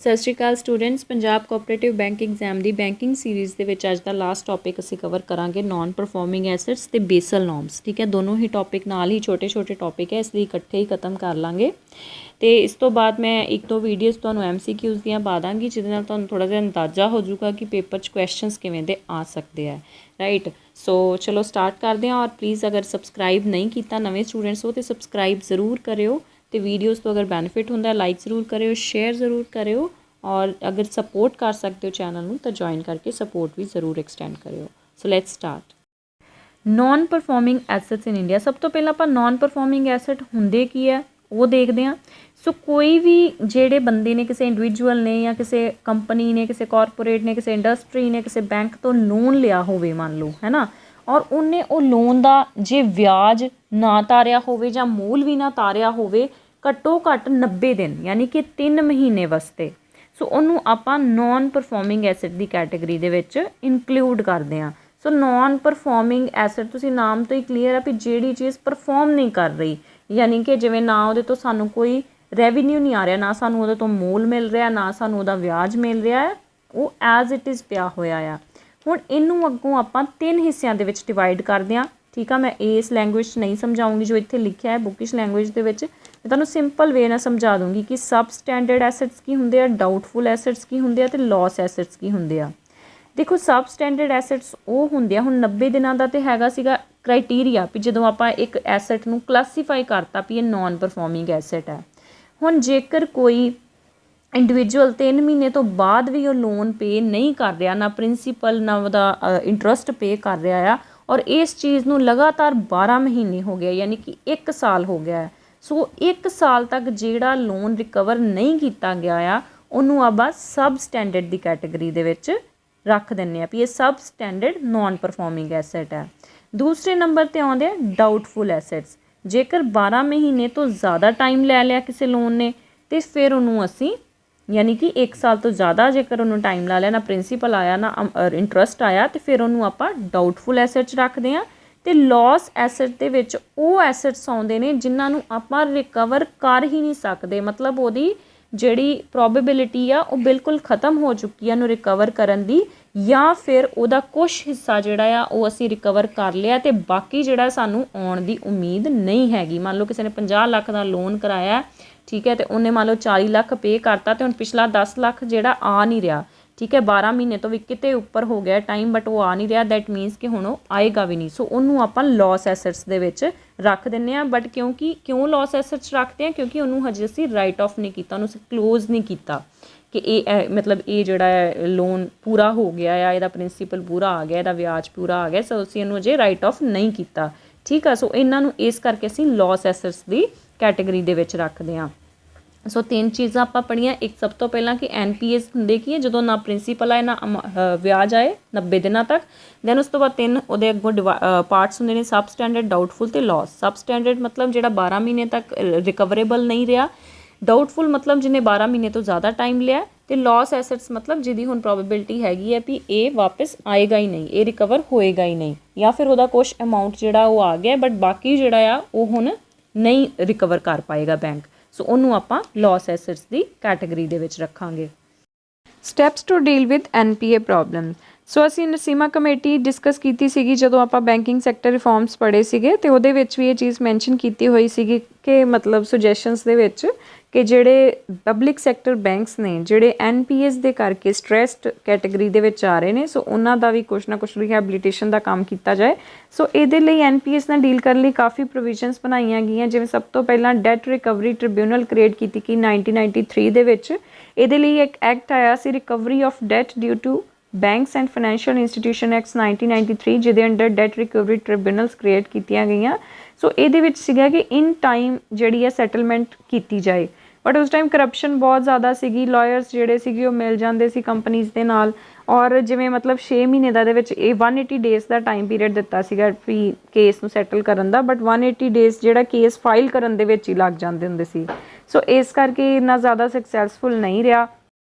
ਸਤਿ ਸ਼੍ਰੀ ਅਕਾਲ students. Punjab cooperative bank exam ਦੀ ਬੈਂਕਿੰਗ ਸੀਰੀਜ਼ ਦੇ ਵਿੱਚ ਅੱਜ ਦਾ ਲਾਸਟ ਟੌਪਿਕ ਅਸੀਂ ਕਵਰ ਕਰਾਂਗੇ ਨਾਨ ਪਰਫਾਰਮਿੰਗ ਐਸੈਟਸ ਤੇ ਬੇਸਲ ਨੋਰਮਸ। ਠੀਕ ਹੈ, ਦੋਨੋਂ ਹੀ ਟੌਪਿਕ ਨਾਲ ਹੀ ਛੋਟੇ ਟੌਪਿਕ ਹੈ, ਇਸ ਲਈ ਇਕੱਠੇ ਹੀ ਖਤਮ ਕਰ ਲਾਂਗੇ। ਤੇ ਇਸ ਤੋਂ ਬਾਅਦ ਮੈਂ ਇੱਕ ਦੋ ਵੀਡੀਓਜ਼ ਤੁਹਾਨੂੰ MCQs ਦੀਆਂ ਪਾ ਦਾਂਗੀ, ਜਿਹਦੇ ਨਾਲ ਤੁਹਾਨੂੰ ਥੋੜ੍ਹਾ ਜਿਹਾ ਅੰਦਾਜ਼ਾ ਹੋ ਜਾਊਗਾ ਕਿ ਪੇਪਰ 'ਚ ਕੁਐਸਚਨਸ ਕਿਵੇਂ ਦੇ ਆ ਸਕਦੇ ਆ। ਰਾਈਟ, ਸੋ ਚਲੋ ਸਟਾਰਟ ਕਰਦੇ ਹਾਂ। ਔਰ ਪਲੀਜ਼ ਅਗਰ ਸਬਸਕ੍ਰਾਈਬ ਨਹੀਂ ਕੀਤਾ ਨਵੇਂ ਸਟੂਡੈਂਟਸ ਹੋ ਤਾਂ ਸਬਸਕ੍ਰਾਈਬ ਜ਼ਰੂਰ ਕਰਿਓ, ਤੇ ਵੀਡੀਓਜ਼ ਤੋਂ ਅगर ਬੈਨੀਫਿਟ ਹੁੰਦਾ ਲਾਈਕ ਜ਼ਰੂਰ ਕਰਿਓ, ਸ਼ੇਅਰ ਜ਼ਰੂਰ ਕਰਿਓ, और अगर सपोर्ट कर सकते हो चैनल में तो ज्वाइन करके सपोर्ट भी ज़रूर एक्सटेंड करियो। So let's start. Non performing assets in India. सब तो पहला आप नॉन परफॉर्मिंग एसेट होंदे की है वो देखते हैं। सो कोई भी जेडे बंदे ने किसी इंडिविजुअल ने या किसी कंपनी ने, किसी कॉरपोरेट ने, किसी इंडस्ट्री ने किसी बैंक तो लोन लिया होवे मान लो, है ना, और उन्हें वो लोन का जे ब्याज ना तारिया होवे या मूल भी ना तारिया होवे घट्टो घट्ट 90 दिन यानी कि 3 महीने वास्ते, सो ਉਹਨੂੰ ਆਪਾਂ ਨੌਨ ਪਰਫਾਰਮਿੰਗ ਐਸੈਟ ਦੀ ਕੈਟਾਗਰੀ ਦੇ ਵਿੱਚ ਇਨਕਲੂਡ ਕਰਦੇ ਹਾਂ। ਸੋ ਨੌਨ ਪਰਫਾਰਮਿੰਗ ਐਸੈਟ ਤੁਸੀਂ ਨਾਮ ਤੋਂ ਹੀ ਕਲੀਅਰ ਹੈ ਵੀ ਜਿਹੜੀ ਚੀਜ਼ ਪਰਫਾਰਮ ਨਹੀਂ ਕਰ ਰਹੀ, ਯਾਨੀ ਕਿ ਜਿਵੇਂ ਨਾ ਉਹਦੇ ਤੋਂ ਸਾਨੂੰ ਕੋਈ ਰੈਵਨਿਊ ਨਹੀਂ ਆ ਰਿਹਾ, ਨਾ ਸਾਨੂੰ ਉਹਦੇ ਤੋਂ ਮੂਲ ਮਿਲ ਰਿਹਾ, ਨਾ ਸਾਨੂੰ ਉਹਦਾ ਵਿਆਜ ਮਿਲ ਰਿਹਾ ਹੈ, ਉਹ ਐਜ਼ ਇਟ ਇਜ਼ ਪਿਆ ਹੋਇਆ ਆ। ਹੁਣ ਇਹਨੂੰ ਅੱਗੋਂ ਆਪਾਂ 3 ਹਿੱਸਿਆਂ ਦੇ ਵਿੱਚ ਡਿਵਾਈਡ ਕਰਦੇ ਹਾਂ। ठीक है, मैं इस लैंग्वेज नहीं समझाऊंगी जो इत्थे लिखा है बुकिश लैंग्वेज दे विच, मैं तुहानूं सिंपल वे नाल समझा दूंगी कि सब स्टैंडर्ड एसेट्स की हुंदे आ, डाउटफुल एसेट्स की हुंदे आ ते लॉस एसेट्स की हुंदे आ। देखो सब स्टैंडर्ड एसेट्स वो हुंदे आ, हुण 90 दिनां दा ते हैगा सीगा क्राइटेरिया भी जदों आपां एक एसेट नूं क्लासीफाई करता भी ये नॉन परफॉर्मिंग एसेट है। हुण जेकर कोई इंडिविजुअल 3 महीने तो बाद भी वो लोन पे नहीं कर रहा, ना प्रिंसीपल ना वह इंटरस्ट पे कर रहा है, और इस चीज़ नूं लगातार 12 महीने हो गए यानी कि 1 साल हो गया है। सो 1 साल तक जिहड़ा लोन रिकवर नहीं किया गया आ उन्होंने आपां सब स्टैंडर्ड की कैटेगरी दे विच रख दिंदे आ भी ये सब स्टैंडर्ड नॉन परफॉर्मिंग एसेट है। दूसरे नंबर पर आउंदे डाउटफुल एसेट्स। जेकर 12 महीने तो ज़्यादा टाइम लै लिया किसी लोन ने तो फिर उन्होंने असीं यानी कि 1 साल तो ज़्यादा जेकर उन्होंने टाइम ला लिया, ना प्रिंसीपल आया ना इंटरस्ट आया, तो फिर उन्होंने आपां डाउटफुल एसेट्स रखते हैं। तो लॉस एसेट दे विच वो एसेट्स आउंदे ने जिन्हां नूं आपां रिकवर कर ही नहीं सकते, मतलब उहदी जिहड़ी प्रोबेबिलिटी आ वो बिल्कुल खत्म हो चुकी है उन्होंने रिकवर करन दी, या फिर उहदा कुछ हिस्सा जिहड़ा आ वो असीं रिकवर कर लिया तो बाकी जिहड़ा सानूं आउण दी उम्मीद नहीं हैगी। मान लो किसी ने 50 लाख का लोन कराया, ठीक है, तो उन्हें मान लो 40 लाख पे करता तो हम पिछला 10 लाख जिहड़ा आ नहीं रहा, ठीक है, 12 महीने तो भी किते उपर हो गया टाइम बट वो आ नहीं रहा, दैट मीनस कि हुण आएगा भी नहीं। सो उन्होंने आपां लॉस एसेट्स दे विच रख दिंदे आ। बट क्यों लॉस एसेट्स रखते हैं, क्योंकि उन्होंने हजे असीं राइट ऑफ नहीं किया, उन्होंने क्लोज नहीं किया कि ये मतलब ये जिहड़ा लोन पूरा हो गया या इहदा प्रिंसीपल पूरा आ गया, इहदा ब्याज पूरा आ गया, सो असीं इहनूं अजे राइट ऑफ नहीं किया। ठीक है, सो इन्हां नूं इस करके असीं लॉस एसेट्स की कैटेगरी दे विच रखदे हां। सो 3 चीज़ां आपां पढ़ियां। एक सब तो पहला कि NPS हुंदे की है जदों ना प्रिंसीपल आए ना ब्याज आए 90 दिनों तक। दैन उस तो बाद 3 उहदे अगों पार्ट्स हुंदे ने सब स्टैंडर्ड, डाउटफुल ते लॉस। सब स्टैंडर्ड मतलब जिहड़ा 12 महीने तक रिकवरेबल नहीं रहा, डाउटफुल मतलब जिन्हें 12 महीने तो ज़्यादा टाइम लिया, तो लॉस एसेट्स मतलब जिहदी हुण प्रोबेबिलिटी हैगी है भी ये वापस आएगा ही नहीं, ये रिकवर होएगा ही नहीं, या फिर उहदा कुछ अमाउंट जिहड़ा वो आ गया बट बाकी जिहड़ा आ वो हुण नहीं रिकवर कर पाएगा बैंक। सो उन्होंने आपां लॉस एसेट्स की कैटेगरी दे विच रखांगे। Steps to deal with NPA problem. So असीं नसीमा कमेटी डिस्कस कीती सीगी जदों आपां बैंकिंग सैक्टर रिफॉर्म्स पढ़े सीगे, ते उहदे विच भी ये चीज़ मैंशन कीती हुई सीगी कि मतलब सुजैशनस दे विच कि जिहड़े पब्लिक सैक्टर बैंक्स ने जिहड़े NPAs दे करके स्ट्रैसड कैटेगरी दे विच आ रहे ने, सो उन्हां दा भी कुछ ना कुछ रिहैबिलिटेशन का काम किया जाए। सो इहदे लई NPAs नाल डील करने लई काफ़ी प्रोविजनस बनाईयां गईयां, जिवें सब तो पहला डैट रिकवरी ट्रिब्यूनल क्रिएट कीती कि 1993 दे विच। इहदे लई एक एक्ट आया सी recovery of debt due to banks and financial institution act 1993, जिहदे under debt recovery tribunals create कीतियां गईयां। सो इहदे विच सीगा कि इन टाइम जिहड़ी है सैटलमेंट कीती जाए, बट उस टाइम करप्शन बहुत ज़्यादा सीगी, लॉयर्स जिहड़े सीगे वो मिल जाते सी कंपनीज़ दे नाल, और जिवें मतलब 6 महीने दा दे विच 180 डेज़ का टाइम पीरियड दिता सीगा भी केस नूं सैटल करन दा, बट 180 डेज़ जिहड़ा केस फाइल करन दे विच ही लग जांदे हुंदे सी। सो इस करके इन्ना ज़्यादा सक्सैसफुल नहीं रहा।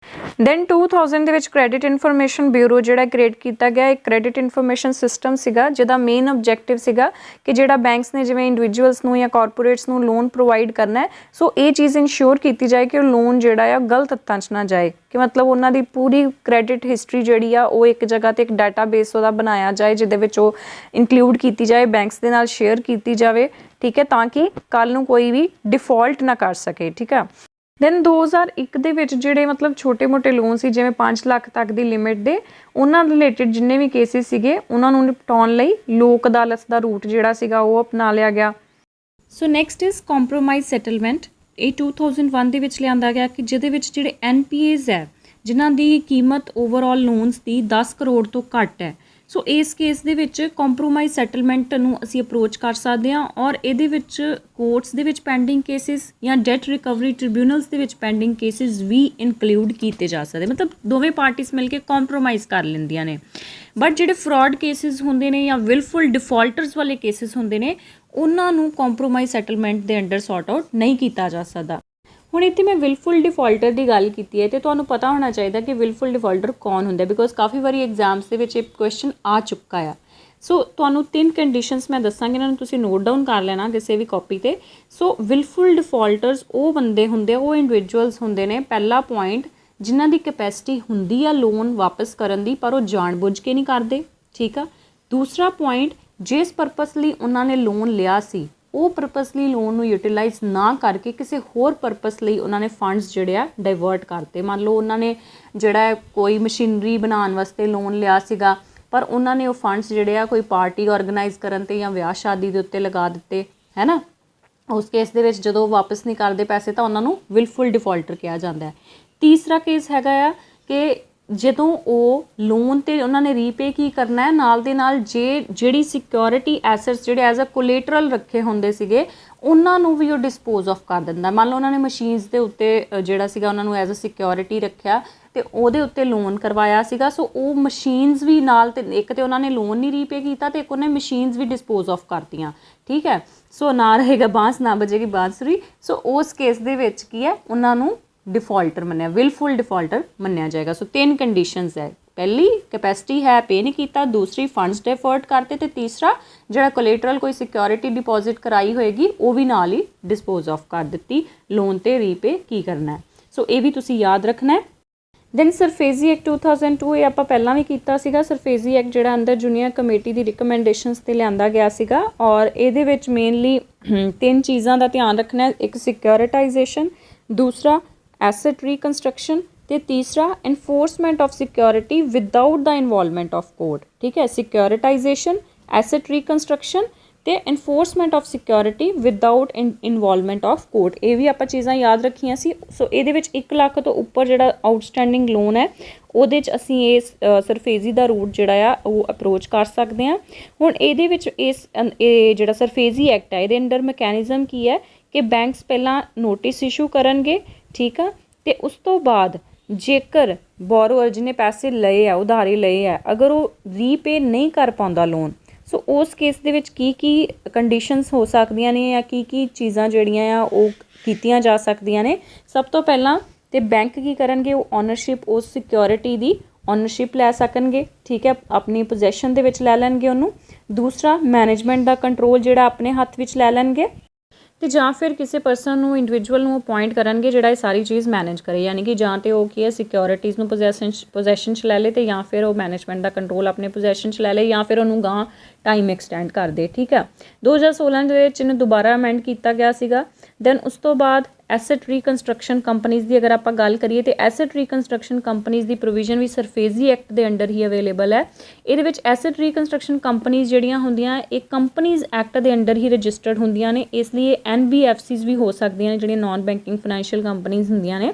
ਦੈਨ 2000 ਦੇ ਵਿੱਚ ਕ੍ਰੈਡਿਟ ਇਨਫੋਰਮੇਸ਼ਨ ਬਿਊਰੋ ਜਿਹੜਾ ਕ੍ਰੀਏਟ ਕੀਤਾ ਗਿਆ, ਇੱਕ ਕ੍ਰੈਡਿਟ ਇਨਫੋਰਮੇਸ਼ਨ ਸਿਸਟਮ ਸੀਗਾ ਜਿਹਦਾ ਮੇਨ ਆਬਜੈਕਟਿਵ ਸੀਗਾ ਕਿ ਜਿਹੜਾ ਬੈਂਕਸ ਨੇ ਜਿਵੇਂ ਇੰਡੀਵਿਜੂਅਲਸ ਨੂੰ ਜਾਂ ਕਾਰਪੋਰੇਟਸ ਨੂੰ ਲੋਨ ਪ੍ਰੋਵਾਈਡ ਕਰਨਾ ਹੈ, ਸੋ ਇਹ ਚੀਜ਼ ਇੰਸ਼ੋਰ ਕੀਤੀ ਜਾਏ ਕਿ ਉਹ ਲੋਨ ਜਿਹੜਾ ਆ ਗਲਤ ਹੱਥਾਂ 'ਚ ਨਾ ਜਾਏ, ਕਿ ਮਤਲਬ ਉਹਨਾਂ ਦੀ ਪੂਰੀ ਕ੍ਰੈਡਿਟ ਹਿਸਟਰੀ ਜਿਹੜੀ ਆ ਉਹ ਇੱਕ ਜਗ੍ਹਾ 'ਤੇ ਇੱਕ ਡਾਟਾਬੇਸ ਉਹਦਾ ਬਣਾਇਆ ਜਾਏ ਜਿਹਦੇ ਵਿੱਚ ਉਹ ਇਨਕਲੂਡ ਕੀਤੀ ਜਾਏ, ਬੈਂਕਸ ਦੇ ਨਾਲ ਸ਼ੇਅਰ ਕੀਤੀ ਜਾਵੇ, ਠੀਕ ਹੈ, ਤਾਂ ਕਿ ਕੱਲ੍ਹ ਨੂੰ ਕੋਈ ਵੀ ਡਿਫੋਲਟ ਨਾ ਕਰ ਸਕੇ, ਠੀਕ ਆ। ਦੈਨ 2001 ਦੇ ਵਿੱਚ ਜਿਹੜੇ ਮਤਲਬ ਛੋਟੇ ਮੋਟੇ ਲੋਨ ਸੀ ਜਿਵੇਂ 5 ਲੱਖ ਤੱਕ ਦੀ ਲਿਮਿਟ ਦੇ, ਉਹਨਾਂ ਰਿਲੇਟਿਡ ਜਿੰਨੇ ਵੀ ਕੇਸਿਸ ਸੀਗੇ ਉਹਨਾਂ ਨੂੰ ਨਿਪਟਾਉਣ ਲਈ ਲੋਕ ਅਦਾਲਤ ਦਾ ਰੂਟ ਜਿਹੜਾ ਸੀਗਾ ਉਹ ਅਪਣਾ ਲਿਆ ਗਿਆ। So next is compromise settlement. ਇਹ 2001 ਦੇ ਵਿੱਚ ਲਿਆਂਦਾ ਗਿਆ ਕਿ ਜਿਹਦੇ ਵਿੱਚ ਜਿਹੜੇ NPAs ਹੈ ਜਿਨ੍ਹਾਂ ਦੀ ਕੀਮਤ ਓਵਰਆਲ ਲੋਨਸ ਦੀ 10 ਕਰੋੜ ਤੋਂ ਘੱਟ ਹੈ, ਸੋ ਇਸ ਕੇਸ ਦੇ ਵਿੱਚ ਕੰਪਰੋਮਾਈਜ਼ ਸੈਟਲਮੈਂਟ ਨੂੰ ਅਸੀਂ ਅਪਰੋਚ ਕਰ ਸਕਦੇ ਹਾਂ ਔਰ ਇਹਦੇ ਵਿੱਚ ਕੋਰਟਸ ਦੇ ਵਿੱਚ ਪੈਂਡਿੰਗ ਕੇਸਿਸ ਜਾਂ ਡੈਟ ਰਿਕਵਰੀ ਟ੍ਰਿਬਿਊਨਲਸ ਦੇ ਵਿੱਚ ਪੈਂਡਿੰਗ ਕੇਸਿਸ ਵੀ ਇਨਕਲੂਡ ਕੀਤੇ ਜਾ ਸਕਦੇ, ਮਤਲਬ ਦੋਵੇਂ ਪਾਰਟੀਆਂ ਮਿਲ ਕੇ ਕੰਪਰੋਮਾਈਜ਼ ਕਰ ਲੈਂਦੀਆਂ ਨੇ। ਬਟ ਜਿਹੜੇ ਫਰਾਡ ਕੇਸਿਸ ਹੁੰਦੇ ਨੇ ਜਾਂ ਵਿਲਫੁਲ ਡਿਫਾਲਟਰਸ ਵਾਲੇ ਕੇਸਿਸ ਹੁੰਦੇ ਨੇ ਉਹਨਾਂ ਨੂੰ ਕੰਪਰੋਮਾਈਜ਼ ਸੈਟਲਮੈਂਟ ਦੇ ਅੰਡਰ ਸੌਰਟ ਆਊਟ ਨਹੀਂ ਕੀਤਾ ਜਾ ਸਕਦਾ। ਹੁਣ ਇੱਥੇ ਮੈਂ ਵਿਲਫੁਲ ਡਿਫਾਲਟਰ ਦੀ ਗੱਲ ਕੀਤੀ ਹੈ ਤੇ ਤੁਹਾਨੂੰ ਪਤਾ ਹੋਣਾ ਚਾਹੀਦਾ ਕਿ ਵਿਲਫੁਲ ਡਿਫਾਲਟਰ ਕੌਣ ਹੁੰਦਾ, ਬਿਕੋਜ਼ ਕਾਫੀ ਵਾਰੀ ਐਗਜ਼ਾਮਸ ਦੇ ਵਿੱਚ ਇਹ ਕੁਐਸਚਨ ਆ ਚੁੱਕਾ ਆ। ਸੋ ਤੁਹਾਨੂੰ 3 ਕੰਡੀਸ਼ਨਸ ਮੈਂ ਦੱਸਾਂਗੀ, ਇਹਨਾਂ ਨੂੰ ਤੁਸੀਂ ਨੋਟ ਡਾਊਨ ਕਰ ਲੈਣਾ ਕਿਸੇ ਵੀ ਕਾਪੀ 'ਤੇ। ਸੋ ਵਿਲਫੁਲ ਡਿਫਾਲਟਰਸ ਉਹ ਬੰਦੇ ਹੁੰਦੇ ਆ, ਉਹ ਇੰਡੀਵਿਜੂਅਲਸ ਹੁੰਦੇ ਨੇ, ਪਹਿਲਾ ਪੁਆਇੰਟ, ਜਿਨ੍ਹਾਂ ਦੀ ਕੈਪੈਸਿਟੀ ਹੁੰਦੀ ਆ ਲੋਨ ਵਾਪਸ ਕਰਨ ਦੀ ਪਰ ਉਹ ਜਾਣਬੁੱਝ ਕੇ ਨਹੀਂ ਕਰਦੇ, ਠੀਕ ਆ। ਦੂਸਰਾ ਪੁਆਇੰਟ, ਜਿਸ ਪਰਪਸ ਲਈ ਉਹਨਾਂ ਨੇ ਲੋਨ ਲਿਆ ਸੀ ਉਹ ਪਰਪਸ ਲਈ ਲੋਨ ਨੂੰ ਯੂਟੀਲਾਈਜ਼ ਨਾ ਕਰਕੇ ਕਿਸੇ ਹੋਰ ਪਰਪਸ ਲਈ ਉਹਨਾਂ ਨੇ ਫੰਡਸ ਜਿਹੜੇ ਆ ਡਾਇਵਰਟ ਕਰਤੇ। ਮੰਨ ਲਓ ਉਹਨਾਂ ਨੇ ਜਿਹੜਾ ਕੋਈ ਮਸ਼ੀਨਰੀ ਬਣਾਉਣ ਵਾਸਤੇ ਲੋਨ ਲਿਆ ਸੀਗਾ ਪਰ ਉਹਨਾਂ ਨੇ ਉਹ ਫੰਡਸ ਜਿਹੜੇ ਆ ਕੋਈ ਪਾਰਟੀ ਆਰਗੇਨਾਈਜ਼ ਕਰਨ 'ਤੇ ਜਾਂ ਵਿਆਹ ਸ਼ਾਦੀ ਦੇ ਉੱਤੇ ਲਗਾ ਦਿੱਤੇ, ਹੈ ਨਾ। ਉਸ ਕੇਸ ਦੇ ਵਿੱਚ ਜਦੋਂ ਵਾਪਸ ਨਹੀਂ ਕਰਦੇ ਪੈਸੇ ਤਾਂ ਉਹਨਾਂ ਨੂੰ ਵਿਲਫੁਲ ਡਿਫਾਲਟਰ ਕਿਹਾ ਜਾਂਦਾ ਹੈ। ਤੀਸਰਾ ਕੇਸ ਹੈਗਾ ਆ ਕਿ ਜਦੋਂ ਉਹ ਲੋਨ 'ਤੇ ਉਹਨਾਂ ਨੇ ਰੀਪੇ ਕੀ ਕਰਨਾ ਹੈ, ਨਾਲ ਦੇ ਨਾਲ ਜਿਹੜੀ ਸਿਕਿਉਰਿਟੀ ਐਸੈਟਸ ਜਿਹੜੇ ਐਜ਼ ਅ ਕੋਲੇਟਰਲ ਰੱਖੇ ਹੁੰਦੇ ਸੀਗੇ ਉਹਨਾਂ ਨੂੰ ਵੀ ਉਹ ਡਿਸਪੋਜ਼ ਆਫ ਕਰ ਦਿੰਦਾ। ਮੰਨ ਲਓ ਉਹਨਾਂ ਨੇ ਮਸ਼ੀਨਸ ਦੇ ਉੱਤੇ ਜਿਹੜਾ ਸੀਗਾ ਉਹਨਾਂ ਨੂੰ ਐਜ਼ ਅ ਸਿਕਿਉਰਿਟੀ ਰੱਖਿਆ ਅਤੇ ਉਹਦੇ ਉੱਤੇ ਲੋਨ ਕਰਵਾਇਆ ਸੀਗਾ, ਸੋ ਉਹ ਮਸ਼ੀਨਸ ਵੀ ਨਾਲ, ਤੇ ਇੱਕ ਤਾਂ ਉਹਨਾਂ ਨੇ ਲੋਨ ਨਹੀਂ ਰੀਪੇ ਕੀਤਾ ਅਤੇ ਇੱਕ ਉਹਨੇ ਮਸ਼ੀਨਸ ਵੀ ਡਿਸਪੋਜ਼ ਆਫ ਕਰਤੀਆਂ, ਠੀਕ ਹੈ। ਸੋ ਨਾ ਰਹੇਗਾ ਬਾਂਸ ਨਾ ਬਜੇਗੀ ਬਾਂਸੁਰੀ। ਸੋ ਉਸ ਕੇਸ ਦੇ ਵਿੱਚ ਕੀ ਹੈ, ਉਹਨਾਂ ਨੂੰ ਡਿਫਾਲਟਰ ਮੰਨਿਆ, ਵਿਲਫੁਲ ਡਿਫਾਲਟਰ ਮੰਨਿਆ ਜਾਏਗਾ। ਸੋ 3 ਕੰਡੀਸ਼ਨਸ ਹੈ, ਪਹਿਲੀ ਕੈਪੈਸਿਟੀ ਹੈ ਪੇ ਨਹੀਂ ਕੀਤਾ, ਦੂਸਰੀ ਫੰਡਸ ਡਿਫਰਟ ਕਰਤੇ, ਅਤੇ ਤੀਸਰਾ ਜਿਹੜਾ ਕੋਲੇਟਰਲ ਕੋਈ ਸਿਕਿਉਰਿਟੀ ਡਿਪੋਜ਼ਿਟ ਕਰਾਈ ਹੋਏਗੀ ਉਹ ਵੀ ਨਾਲ ਹੀ ਡਿਸਪੋਜ਼ ਆਫ ਕਰ ਦਿੱਤੀ। ਲੋਨ 'ਤੇ ਰੀਪੇ ਕੀ ਕਰਨਾ ਹੈ, ਸੋ ਇਹ ਵੀ ਤੁਸੀਂ ਯਾਦ ਰੱਖਣਾ ਹੈ। ਦੈਨ ਸਰਫੇਜ਼ੀ ਐਕਟ 2002, ਇਹ ਆਪਾਂ ਪਹਿਲਾਂ ਵੀ ਕੀਤਾ ਸੀਗਾ। ਸਰਫੇਜ਼ੀ ਐਕਟ ਜਿਹੜਾ ਅੰਦਰ ਜੂਨੀਅਰ ਕਮੇਟੀ ਦੀ ਰਿਕਮੈਂਡੇਸ਼ਨਸ 'ਤੇ ਲਿਆਂਦਾ ਗਿਆ ਸੀਗਾ ਔਰ ਇਹਦੇ ਵਿੱਚ ਮੇਨਲੀ 3 ਚੀਜ਼ਾਂ ਦਾ ਧਿਆਨ ਰੱਖਣਾ, ਇੱਕ ਸਿਕਿਉਰਿਟਾਈਜੇਸ਼ਨ, ਦੂਸਰਾ ਐਸਟ ਰੀਕਨਸਟਰਕਸ਼ਨ ਅਤੇ ਤੀਸਰਾ enforcement of security without the involvement of court, ਠੀਕ ਹੈ। ਸਿਕਿਉਰਿਟਾਈਜੇਸ਼ਨ, ਐਸਟ ਰੀਕਨਸਟਰਕਸ਼ਨ ਅਤੇ enforcement of security without involvement of court, ਇਹ ਵੀ ਆਪਾਂ ਚੀਜ਼ਾਂ ਯਾਦ ਰੱਖੀਆਂ ਸੀ। ਸੋ ਇਹਦੇ ਵਿੱਚ 1 ਲੱਖ ਤੋਂ ਉੱਪਰ ਜਿਹੜਾ ਆਊਟਸਟੈਂਡਿੰਗ ਲੋਨ ਹੈ ਉਹਦੇ 'ਚ ਅਸੀਂ ਇਸ ਸਰਫੇਜ਼ੀ ਦਾ ਰੂਟ ਜਿਹੜਾ ਆ ਉਹ ਅਪਰੋਚ ਕਰ ਸਕਦੇ ਹਾਂ। ਹੁਣ ਇਹਦੇ ਵਿੱਚ ਇਹ ਜਿਹੜਾ ਸਰਫੇਜ਼ੀ ਐਕਟ ਹੈ ਇਹਦੇ ਅੰਡਰ ਮੈਕੈਨਿਜ਼ਮ ਕੀ ਹੈ ਕਿ ਬੈਂਕਸ ਪਹਿਲਾਂ ਨੋਟਿਸ ਇਸ਼ੂ ਕਰਨਗੇ, ਠੀਕ ਆ, ਅਤੇ ਉਸ ਤੋਂ ਬਾਅਦ ਜੇਕਰ ਬੋਰੋਅਰ ਜਿਹਨੇ ਪੈਸੇ ਲਏ ਆ, ਉਧਾਰੇ ਲਏ ਆ, ਅਗਰ ਉਹ ਰੀਪੇ ਨਹੀਂ ਕਰ ਪਾਉਂਦਾ ਲੋਨ, ਸੋ ਉਸ ਕੇਸ ਦੇ ਵਿੱਚ ਕੀ ਕੰਡੀਸ਼ਨਸ ਹੋ ਸਕਦੀਆਂ ਨੇ ਜਾਂ ਕੀ ਚੀਜ਼ਾਂ ਜਿਹੜੀਆਂ ਆ ਉਹ ਕੀਤੀਆਂ ਜਾ ਸਕਦੀਆਂ ਨੇ। ਸਭ ਤੋਂ ਪਹਿਲਾਂ ਤੇ ਬੈਂਕ ਕੀ ਕਰਨਗੇ, ਉਹ ਓਨਰਸ਼ਿਪ ਉਸ ਸਿਕਿਉਰਿਟੀ ਦੀ ਓਨਰਸ਼ਿਪ ਲੈ ਸਕਣਗੇ, ਠੀਕ ਹੈ, ਆਪਣੀ ਪੋਜੈਸ਼ਨ ਦੇ ਵਿੱਚ ਲੈ ਲੈਣਗੇ ਉਹਨੂੰ। ਦੂਸਰਾ, ਮੈਨੇਜਮੈਂਟ ਦਾ ਕੰਟਰੋਲ ਜਿਹੜਾ ਆਪਣੇ ਹੱਥ ਵਿੱਚ ਲੈ ਲੈਣਗੇ ਅਤੇ ਜਾਂ ਫਿਰ ਕਿਸੇ ਪਰਸਨ ਨੂੰ, ਇੰਡੀਵਿਜੂਅਲ ਨੂੰ ਅਪੋਇੰਟ ਕਰਨਗੇ ਜਿਹੜਾ ਇਹ ਸਾਰੀ ਚੀਜ਼ ਮੈਨੇਜ ਕਰੇ, ਯਾਨੀ ਕਿ ਜਾਂ ਤਾਂ ਉਹ ਕੀ ਹੈ ਸਿਕਿਉਰਿਟੀਜ਼ ਨੂੰ ਪੋਜੈਸ਼ਨ 'ਚ ਲੈ ਲੇ ਅਤੇ ਜਾਂ ਫਿਰ ਉਹ ਮੈਨੇਜਮੈਂਟ ਦਾ ਕੰਟਰੋਲ ਆਪਣੇ ਪੋਜੈਸ਼ਨ 'ਚ ਲੈ ਲੇ ਜਾਂ ਫਿਰ ਉਹਨੂੰ ਗਾਂ ਟਾਈਮ ਐਕਸਟੈਂਡ ਕਰ ਦੇ, ਠੀਕ ਹੈ। 2016 ਦੇ ਵਿੱਚ ਇਹਨੂੰ ਦੁਬਾਰਾ ਅਮੈਂਡ ਕੀਤਾ ਗਿਆ ਸੀਗਾ। ਦੈਨ ਉਸ ਤੋਂ ਬਾਅਦ ਐਸਟ ਰੀਕਨਸਟਰਕਸ਼ਨ ਕੰਪਨੀਜ਼ ਦੀ ਅਗਰ ਆਪਾਂ ਗੱਲ ਕਰੀਏ ਤਾਂ ਐਸਟ ਰੀਕਨਸਟਰਕਸ਼ਨ ਕੰਪਨੀਜ਼ ਦੀ ਪ੍ਰੋਵੀਜ਼ਨ ਵੀ ਸਰਫੇਜ਼ੀ ਐਕਟ ਦੇ ਅੰਡਰ ਹੀ ਅਵੇਲੇਬਲ ਹੈ। ਇਹਦੇ ਵਿੱਚ ਐਸਟ ਰੀਕਨਸਟਰਕਸ਼ਨ ਕੰਪਨੀਜ਼ ਜਿਹੜੀਆਂ ਹੁੰਦੀਆਂ ਇਹ ਕੰਪਨੀਜ਼ ਐਕਟ ਦੇ ਅੰਡਰ ਹੀ ਰਜਿਸਟਰਡ ਹੁੰਦੀਆਂ ਨੇ, ਇਸ ਲਈ ਇਹ NBFCs ਵੀ ਹੋ ਸਕਦੀਆਂ ਨੇ ਜਿਹੜੀਆਂ ਨਾਨ ਬੈਂਕਿੰਗ ਫਾਈਨੈਂਸ਼ੀਅਲ ਕੰਪਨੀਜ਼ ਹੁੰਦੀਆਂ ਨੇ।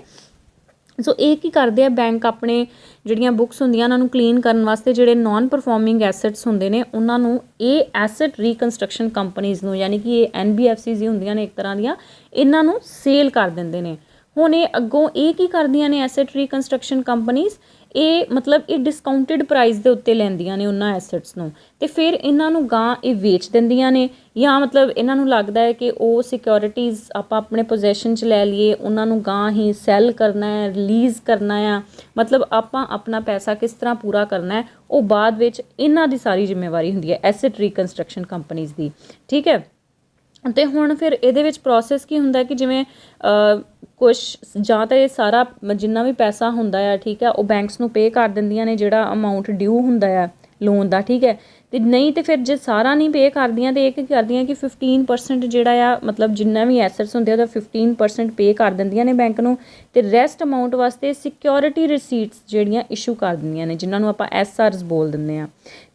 ਸੋ ਇਹ ਕੀ ਕਰਦੇ ਆ, ਬੈਂਕ ਆਪਣੇ ਜਿਹੜੀਆਂ ਬੁੱਕਸ ਹੁੰਦੀਆਂ ਉਹਨਾਂ ਨੂੰ ਕਲੀਨ ਕਰਨ ਵਾਸਤੇ ਜਿਹੜੇ ਨਾਨ ਪਰਫੋਰਮਿੰਗ ਐਸੈਟਸ ਹੁੰਦੇ ਨੇ ਉਹਨਾਂ ਨੂੰ ਇਹ ਐਸਟ ਰੀਕਨਸਟਰਕਸ਼ਨ ਕੰਪਨੀਜ਼ ਨੂੰ, ਯਾਨੀ ਕਿ ਇਹ NBFCs ਹੀ ਹੁੰਦੀਆਂ ਨੇ ਇੱਕ ਤਰ੍ਹਾਂ ਦੀਆਂ, ਇਹਨਾਂ ਨੂੰ ਸੇਲ ਕਰ ਦਿੰਦੇ ਨੇ। ਹੁਣ ਇਹ ਅੱਗੋਂ ਇਹ ਕੀ ਕਰਦੀਆਂ ਨੇ ਐਸਟ ਰੀਕਨਸਟਰਕਸ਼ਨ ਕੰਪਨੀਜ਼, ਇਹ ਮਤਲਬ ਇਹ ਡਿਸਕਾਊਂਟਡ ਪ੍ਰਾਈਸ ਦੇ ਉੱਤੇ ਲੈਂਦੀਆਂ ਨੇ ਉਹਨਾਂ ਐਸੈਟਸ ਨੂੰ ਅਤੇ ਫਿਰ ਇਹਨਾਂ ਨੂੰ ਗਾਂ ਇਹ ਵੇਚ ਦਿੰਦੀਆਂ ਨੇ ਜਾਂ ਮਤਲਬ ਇਹਨਾਂ ਨੂੰ ਲੱਗਦਾ ਹੈ ਕਿ ਉਹ ਸਿਕਿਉਰਿਟੀਜ਼ ਆਪਾਂ ਆਪਣੇ ਪੋਜੈਸ਼ਨ 'ਚ ਲੈ ਲਈਏ, ਉਹਨਾਂ ਨੂੰ ਗਾਂ ਹੀ ਸੈੱਲ ਕਰਨਾ ਹੈ, ਰਿਲੀਜ਼ ਕਰਨਾ ਆ, ਮਤਲਬ ਆਪਾਂ ਆਪਣਾ ਪੈਸਾ ਕਿਸ ਤਰ੍ਹਾਂ ਪੂਰਾ ਕਰਨਾ ਹੈ, ਉਹ ਬਾਅਦ ਵਿੱਚ ਇਹਨਾਂ ਦੀ ਸਾਰੀ ਜ਼ਿੰਮੇਵਾਰੀ ਹੁੰਦੀ ਹੈ ਐਸੈਟ ਰੀਕਨਸਟਰਕਸ਼ਨ ਕੰਪਨੀਜ਼ ਦੀ, ਠੀਕ ਹੈ। ਅਤੇ ਹੁਣ ਫਿਰ ਇਹਦੇ ਵਿੱਚ ਪ੍ਰੋਸੈਸ ਕੀ ਹੁੰਦਾ ਕਿ ਜਿਵੇਂ ਕੁਛ ਜਾਂ ਤਾਂ ਇਹ ਸਾਰਾ ਜਿੰਨਾ ਵੀ ਪੈਸਾ ਹੁੰਦਾ ਆ, ਠੀਕ ਹੈ, ਉਹ ਬੈਂਕਸ ਨੂੰ ਪੇ ਕਰ ਦਿੰਦੀਆਂ ਨੇ ਜਿਹੜਾ ਅਮਾਊਂਟ ਡਿਊ ਹੁੰਦਾ ਆ ਲੋਨ ਦਾ, ਠੀਕ ਹੈ। ਅਤੇ ਨਹੀਂ ਤਾਂ ਫਿਰ ਜੇ ਸਾਰਾ ਨਹੀਂ ਪੇ ਕਰਦੀਆਂ ਤਾਂ ਇਹ ਕੀ ਕਰਦੀਆਂ ਕਿ 15% ਜਿਹੜਾ ਆ ਮਤਲਬ ਜਿੰਨਾ ਵੀ ਐਸੈਟਸ ਹੁੰਦੇ ਉਹਦਾ 15% ਪੇ ਕਰ ਦਿੰਦੀਆਂ ਨੇ ਬੈਂਕ ਨੂੰ ਅਤੇ ਰੈਸਟ ਅਮਾਊਂਟ ਵਾਸਤੇ ਸਿਕਿਉਰਿਟੀ ਰਿਸੀਟਸ ਜਿਹੜੀਆਂ ਇਸ਼ੂ ਕਰ ਦਿੰਦੀਆਂ ਨੇ, ਜਿਨ੍ਹਾਂ ਨੂੰ ਆਪਾਂ SRs ਬੋਲ ਦਿੰਦੇ ਹਾਂ,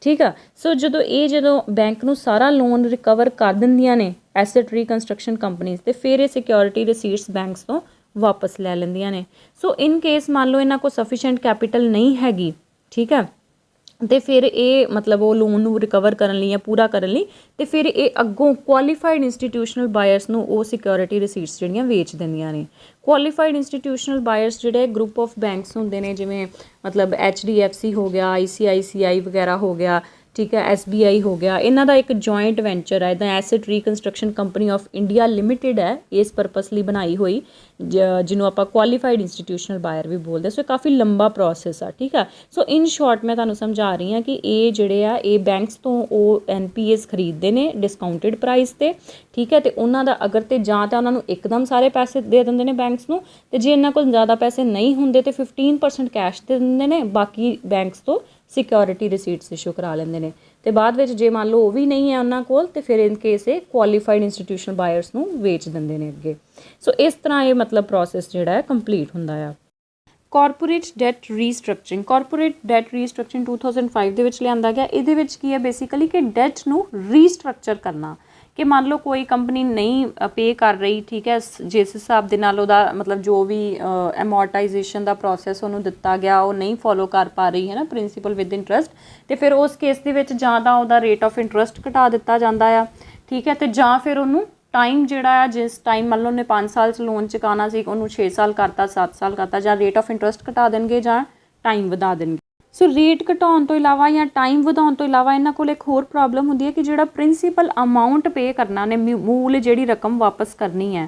ਠੀਕ ਆ। ਸੋ ਜਦੋਂ ਬੈਂਕ ਨੂੰ ਸਾਰਾ ਲੋਨ ਰਿਕਵਰ ਕਰ ਦਿੰਦੀਆਂ ਨੇ ਐਸੈਟ ਰੀਕਨਸਟਰਕਸ਼ਨ ਕੰਪਨੀਜ਼, ਅਤੇ ਫਿਰ ਇਹ ਸਿਕਿਉਰਿਟੀ ਰਿਸੀਟਸ ਬੈਂਕਸ ਤੋਂ ਵਾਪਸ ਲੈ ਲੈਂਦੀਆਂ ਨੇ। ਸੋ ਇਨ ਕੇਸ ਮੰਨ ਲਓ ਇਹਨਾਂ ਕੋਲ ਸਫੀਸ਼ੀਐਂਟ ਕੈਪੀਟਲ ਨਹੀਂ ਹੈਗੀ, ਠੀਕ ਹੈ, ਅਤੇ ਫਿਰ ਇਹ ਮਤਲਬ ਉਹ ਲੋਨ ਨੂੰ ਰਿਕਵਰ ਕਰਨ ਲਈ ਜਾਂ ਪੂਰਾ ਕਰਨ ਲਈ ਅਤੇ ਫਿਰ ਇਹ ਅੱਗੋਂ ਕੁਆਲੀਫਾਈਡ ਇੰਸਟੀਟਿਊਸ਼ਨਲ ਬਾਇਰਸ ਨੂੰ ਉਹ ਸਿਕਿਉਰਿਟੀ ਰਿਸੀਟਸ ਜਿਹੜੀਆਂ ਵੇਚ ਦਿੰਦੀਆਂ ਨੇ। ਕੁਆਲੀਫਾਈਡ ਇੰਸਟੀਟਿਊਸ਼ਨਲ ਬਾਇਰਸ ਜਿਹੜੇ ਗਰੁੱਪ ਆਫ ਬੈਂਕਸ ਹੁੰਦੇ ਨੇ, ਜਿਵੇਂ ਮਤਲਬ HDFC ਹੋ ਗਿਆ, ICICI ਵਗੈਰਾ ਹੋ ਗਿਆ, ਠੀਕ ਹੈ, SBI ਹੋ ਗਿਆ, ਇਹਨਾਂ ਦਾ ਇੱਕ ਜੁਆਇੰਟ ਵੈਂਚਰ ਹੈ, ਇੱਦਾਂ asset reconstruction company of India limited ਹੈ, ਇਸ ਪਰਪਸ ਲਈ ਬਣਾਈ ਹੋਈ, ਜਿਹਨੂੰ ਆਪਾਂ ਕੁਆਲੀਫਾਈਡ ਇੰਸਟੀਟਿਊਸ਼ਨਲ ਬਾਇਰ ਵੀ ਬੋਲਦੇ। ਸੋ ਇਹ ਕਾਫੀ ਲੰਬਾ ਪ੍ਰੋਸੈਸ ਆ, ਠੀਕ ਆ। ਸੋ ਇਨ ਸ਼ਾਰਟ ਮੈਂ ਤੁਹਾਨੂੰ ਸਮਝਾ ਰਹੀ ਹਾਂ ਕਿ ਇਹ ਜਿਹੜੇ ਆ ਇਹ ਬੈਂਕਸ ਤੋਂ ਉਹ NPAs ਖਰੀਦਦੇ ਨੇ ਡਿਸਕਾਊਂਟਡ ਪ੍ਰਾਈਸ 'ਤੇ, ਠੀਕ ਹੈ, ਅਤੇ ਉਹਨਾਂ ਦਾ ਅਗਰ ਤਾਂ ਜਾਂ ਤਾਂ ਉਹਨਾਂ ਨੂੰ ਇੱਕਦਮ ਸਾਰੇ ਪੈਸੇ ਦੇ ਦਿੰਦੇ ਨੇ ਬੈਂਕਸ ਨੂੰ, ਅਤੇ ਜੇ ਇਹਨਾਂ ਕੋਲ ਜ਼ਿਆਦਾ ਪੈਸੇ ਨਹੀਂ ਹੁੰਦੇ ਤਾਂ 15% ਕੈਸ਼ ਦੇ ਦਿੰਦੇ ਨੇ, ਬਾਕੀ ਬੈਂਕਸ ਤੋਂ ਸਿਕਿਉਰਿਟੀ ਰਿਸੀਟਸ ਇਸ਼ੂ ਕਰਾ ਲੈਂਦੇ ਨੇ। ਅਤੇ ਬਾਅਦ ਵਿੱਚ ਜੇ ਮੰਨ ਲਓ ਉਹ ਵੀ ਨਹੀਂ ਹੈ ਉਹਨਾਂ ਕੋਲ, ਅਤੇ ਫਿਰ ਇਨ ਕੇਸ ਇਹ ਕੁਆਲੀਫਾਈਡ ਇੰਸਟੀਟਿਊਸ਼ਨਲ ਬਾਇਰਸ ਨੂੰ ਵੇਚ ਦਿੰਦੇ ਨੇ ਅੱਗੇ। ਸੋ ਇਸ ਤਰ੍ਹਾਂ ਇਹ ਮਤਲਬ ਪ੍ਰੋਸੈਸ ਜਿਹੜਾ ਹੈ ਕੰਪਲੀਟ ਹੁੰਦਾ ਆ। ਕਾਰਪੋਰੇਟ ਡੈਟ ਰੀਸਟਰਕਚਰਿੰਗ 2005 ਦੇ ਵਿੱਚ ਲਿਆਂਦਾ ਗਿਆ। ਇਹਦੇ ਵਿੱਚ ਕੀ ਹੈ ਬੇਸਿਕਲੀ ਕਿ ਡੈਟ ਨੂੰ ਰੀਸਟਰਕਚਰ ਕਰਨਾ, ਕਿ ਮੰਨ ਲਓ ਕੋਈ ਕੰਪਨੀ ਨਹੀਂ ਪੇ ਕਰ ਰਹੀ, ਠੀਕ ਹੈ, ਜਿਸ ਹਿਸਾਬ ਦੇ ਨਾਲ ਉਹਦਾ ਮਤਲਬ ਜੋ ਵੀ ਐਮੋਰਟਾਈਜੇਸ਼ਨ ਦਾ ਪ੍ਰੋਸੈਸ ਉਹਨੂੰ ਦਿੱਤਾ ਗਿਆ ਉਹ ਨਹੀਂ ਫੋਲੋ ਕਰ ਪਾ ਰਹੀ ਹੈ ਨਾ, ਪ੍ਰਿੰਸੀਪਲ ਵਿਦ ਇੰਟਰਸਟ, ਅਤੇ ਫਿਰ ਉਸ ਕੇਸ ਦੇ ਵਿੱਚ ਜਾਂ ਤਾਂ ਉਹਦਾ ਰੇਟ ਆਫ ਇੰਟਰਸਟ ਘਟਾ ਦਿੱਤਾ ਜਾਂਦਾ ਆ, ਠੀਕ ਹੈ, ਅਤੇ ਜਾਂ ਫਿਰ ਉਹਨੂੰ ਟਾਈਮ ਜਿਹੜਾ ਆ, ਜਿਸ ਟਾਈਮ ਮੰਨ ਲਓ ਉਹਨੇ 5 ਸਾਲ 'ਚ ਲੋਨ ਚੁਕਾਉਣਾ ਸੀ ਉਹਨੂੰ 6 ਸਾਲ ਕਰਤਾ, 7 ਸਾਲ ਕਰਤਾ, ਜਾਂ ਰੇਟ ਆਫ ਇੰਟਰਸਟ ਘਟਾ ਦੇਣਗੇ ਜਾਂ ਟਾਈਮ ਵਧਾ ਦੇਣਗੇ। ਸੋ ਰੇਟ ਘਟਾਉਣ ਤੋਂ ਇਲਾਵਾ ਜਾਂ ਟਾਈਮ ਵਧਾਉਣ ਤੋਂ ਇਲਾਵਾ ਇਹਨਾਂ ਕੋਲ ਇੱਕ ਹੋਰ ਪ੍ਰੋਬਲਮ ਹੁੰਦੀ ਹੈ ਕਿ ਜਿਹੜਾ ਪ੍ਰਿੰਸੀਪਲ ਅਮਾਊਂਟ ਪੇ ਕਰਨਾ ਨੇ, ਮੂਲ ਜਿਹੜੀ ਰਕਮ ਵਾਪਸ ਕਰਨੀ ਹੈ,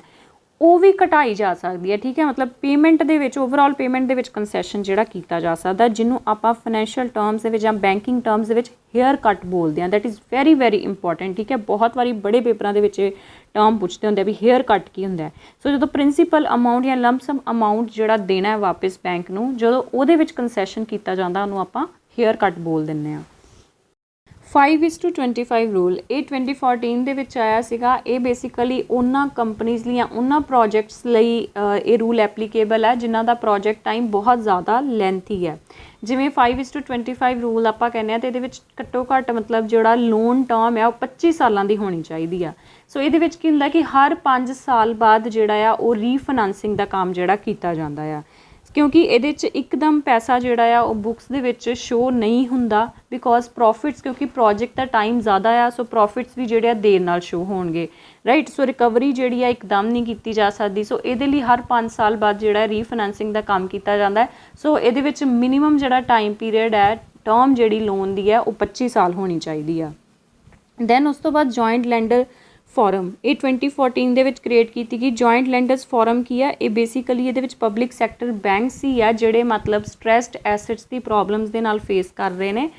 ਉਹ ਵੀ ਘਟਾਈ ਜਾ ਸਕਦੀ ਹੈ, ਠੀਕ ਹੈ। ਮਤਲਬ ਪੇਮੈਂਟ ਦੇ ਵਿੱਚ ਓਵਰਆਲ ਪੇਮੈਂਟ ਦੇ ਵਿੱਚ ਕੰਸੈਸ਼ਨ ਜਿਹੜਾ ਕੀਤਾ ਜਾ ਸਕਦਾ, ਜਿਹਨੂੰ ਆਪਾਂ ਫਾਈਨੈਂਸ਼ੀਅਲ ਟਰਮਸ ਦੇ ਵਿੱਚ ਜਾਂ ਬੈਂਕਿੰਗ ਟਰਮਸ ਦੇ ਵਿੱਚ ਹੇਅਰ ਕੱਟ ਬੋਲਦੇ ਹਾਂ। That is very very important, ਠੀਕ ਹੈ। ਬਹੁਤ ਵਾਰੀ ਬੜੇ ਪੇਪਰਾਂ ਦੇ ਵਿੱਚ ਟਰਮ ਪੁੱਛਦੇ ਹੁੰਦੇ ਵੀ ਹੇਅਰ ਕੱਟ ਕੀ ਹੁੰਦਾ ਹੈ। ਸੋ ਜਦੋਂ ਪ੍ਰਿੰਸੀਪਲ ਅਮਾਊਂਟ ਜਾਂ ਲੰਪਸਮ ਅਮਾਊਂਟ ਜਿਹੜਾ ਦੇਣਾ ਹੈ ਵਾਪਸ ਬੈਂਕ ਨੂੰ, ਜਦੋਂ ਉਹਦੇ ਵਿੱਚ ਕੰਸੈਸ਼ਨ ਕੀਤਾ ਜਾਂਦਾ ਉਹਨੂੰ ਆਪਾਂ ਹੇਅਰ ਕੱਟ ਬੋਲ ਦਿੰਦੇ ਹਾਂ। 5:25 ਰੂਲ ਇਹ 2014 ਦੇ ਵਿੱਚ ਆਇਆ ਸੀਗਾ। ਇਹ ਬੇਸਿਕਲੀ ਉਹਨਾਂ ਕੰਪਨੀਜ਼ ਲਈ ਜਾਂ ਉਹਨਾਂ ਪ੍ਰੋਜੈਕਟਸ ਲਈ ਇਹ ਰੂਲ ਐਪਲੀਕੇਬਲ ਹੈ ਜਿਨ੍ਹਾਂ ਦਾ ਪ੍ਰੋਜੈਕਟ ਟਾਈਮ ਬਹੁਤ ਜ਼ਿਆਦਾ ਲੈਂਥੀ ਹੈ। ਜਿਵੇਂ 5:25 ਰੂਲ ਆਪਾਂ ਕਹਿੰਦੇ ਹਾਂ, ਅਤੇ ਇਹਦੇ ਵਿੱਚ ਘੱਟੋ ਘੱਟ ਮਤਲਬ ਜਿਹੜਾ ਲੋਨ ਟਰਮ ਹੈ ਉਹ 25 ਸਾਲਾਂ ਦੀ ਹੋਣੀ ਚਾਹੀਦੀ ਆ। ਸੋ ਇਹਦੇ ਵਿੱਚ ਕੀ ਹੁੰਦਾ ਕਿ ਹਰ 5 ਸਾਲ ਬਾਅਦ ਜਿਹੜਾ ਆ ਉਹ ਰੀਫਾਈਨਾਂਸਿੰਗ ਦਾ ਕੰਮ ਜਿਹੜਾ ਕੀਤਾ ਜਾਂਦਾ ਆ, ਕਿਉਂਕਿ ਇਹਦੇ 'ਚ ਇੱਕਦਮ ਪੈਸਾ ਜਿਹੜਾ ਆ ਉਹ ਬੁੱਕਸ ਦੇ ਵਿੱਚ ਸ਼ੋ ਨਹੀਂ ਹੁੰਦਾ, ਬਿਕੋਜ਼ ਪ੍ਰੋਫਿਟਸ, ਕਿਉਂਕਿ ਪ੍ਰੋਜੈਕਟ ਦਾ ਟਾਈਮ ਜ਼ਿਆਦਾ ਆ, ਸੋ ਪ੍ਰੋਫਿਟਸ ਵੀ ਜਿਹੜੇ ਆ ਦੇਰ ਨਾਲ ਸ਼ੋ ਹੋਣਗੇ, ਰਾਈਟ। ਸੋ ਰਿਕਵਰੀ ਜਿਹੜੀ ਆ ਇੱਕਦਮ ਨਹੀਂ ਕੀਤੀ ਜਾ ਸਕਦੀ। ਸੋ ਇਹਦੇ ਲਈ ਹਰ 5 ਸਾਲ ਬਾਅਦ ਜਿਹੜਾ ਰੀਫਾਈਨਾਂਸਿੰਗ ਦਾ ਕੰਮ ਕੀਤਾ ਜਾਂਦਾ ਹੈ। ਸੋ ਇਹਦੇ ਵਿੱਚ ਮਿਨੀਮਮ ਜਿਹੜਾ ਟਾਈਮ ਪੀਰੀਅਡ ਹੈ, ਟਰਮ ਜਿਹੜੀ ਲੋਨ ਦੀ ਹੈ ਉਹ 25 ਸਾਲ ਹੋਣੀ ਚਾਹੀਦੀ ਆ। ਦੈਨ ਉਸ ਤੋਂ ਬਾਅਦ ਜੁਆਇੰਟ ਲੈਂਡਰ ਫੋਰਮ, ਇਹ 2014 ਦੇ ਵਿੱਚ ਕ੍ਰੀਏਟ ਕੀਤੀ ਗਈ। ਜੁਆਇੰਟ ਲੈਂਡਰਸ ਫੋਰਮ ਕੀ ਹੈ? ਇਹ ਬੇਸਿਕਲੀ ਇਹਦੇ ਵਿੱਚ ਪਬਲਿਕ ਸੈਕਟਰ ਬੈਂਕਸ ਹੀ ਆ ਜਿਹੜੇ ਮਤਲਬ ਸਟ੍ਰੈਸਡ ਐਸੈਟਸ ਦੀ ਪ੍ਰੋਬਲਮਸ ਦੇ ਨਾਲ ਫੇਸ ਕਰ ਰਹੇ ਨੇ।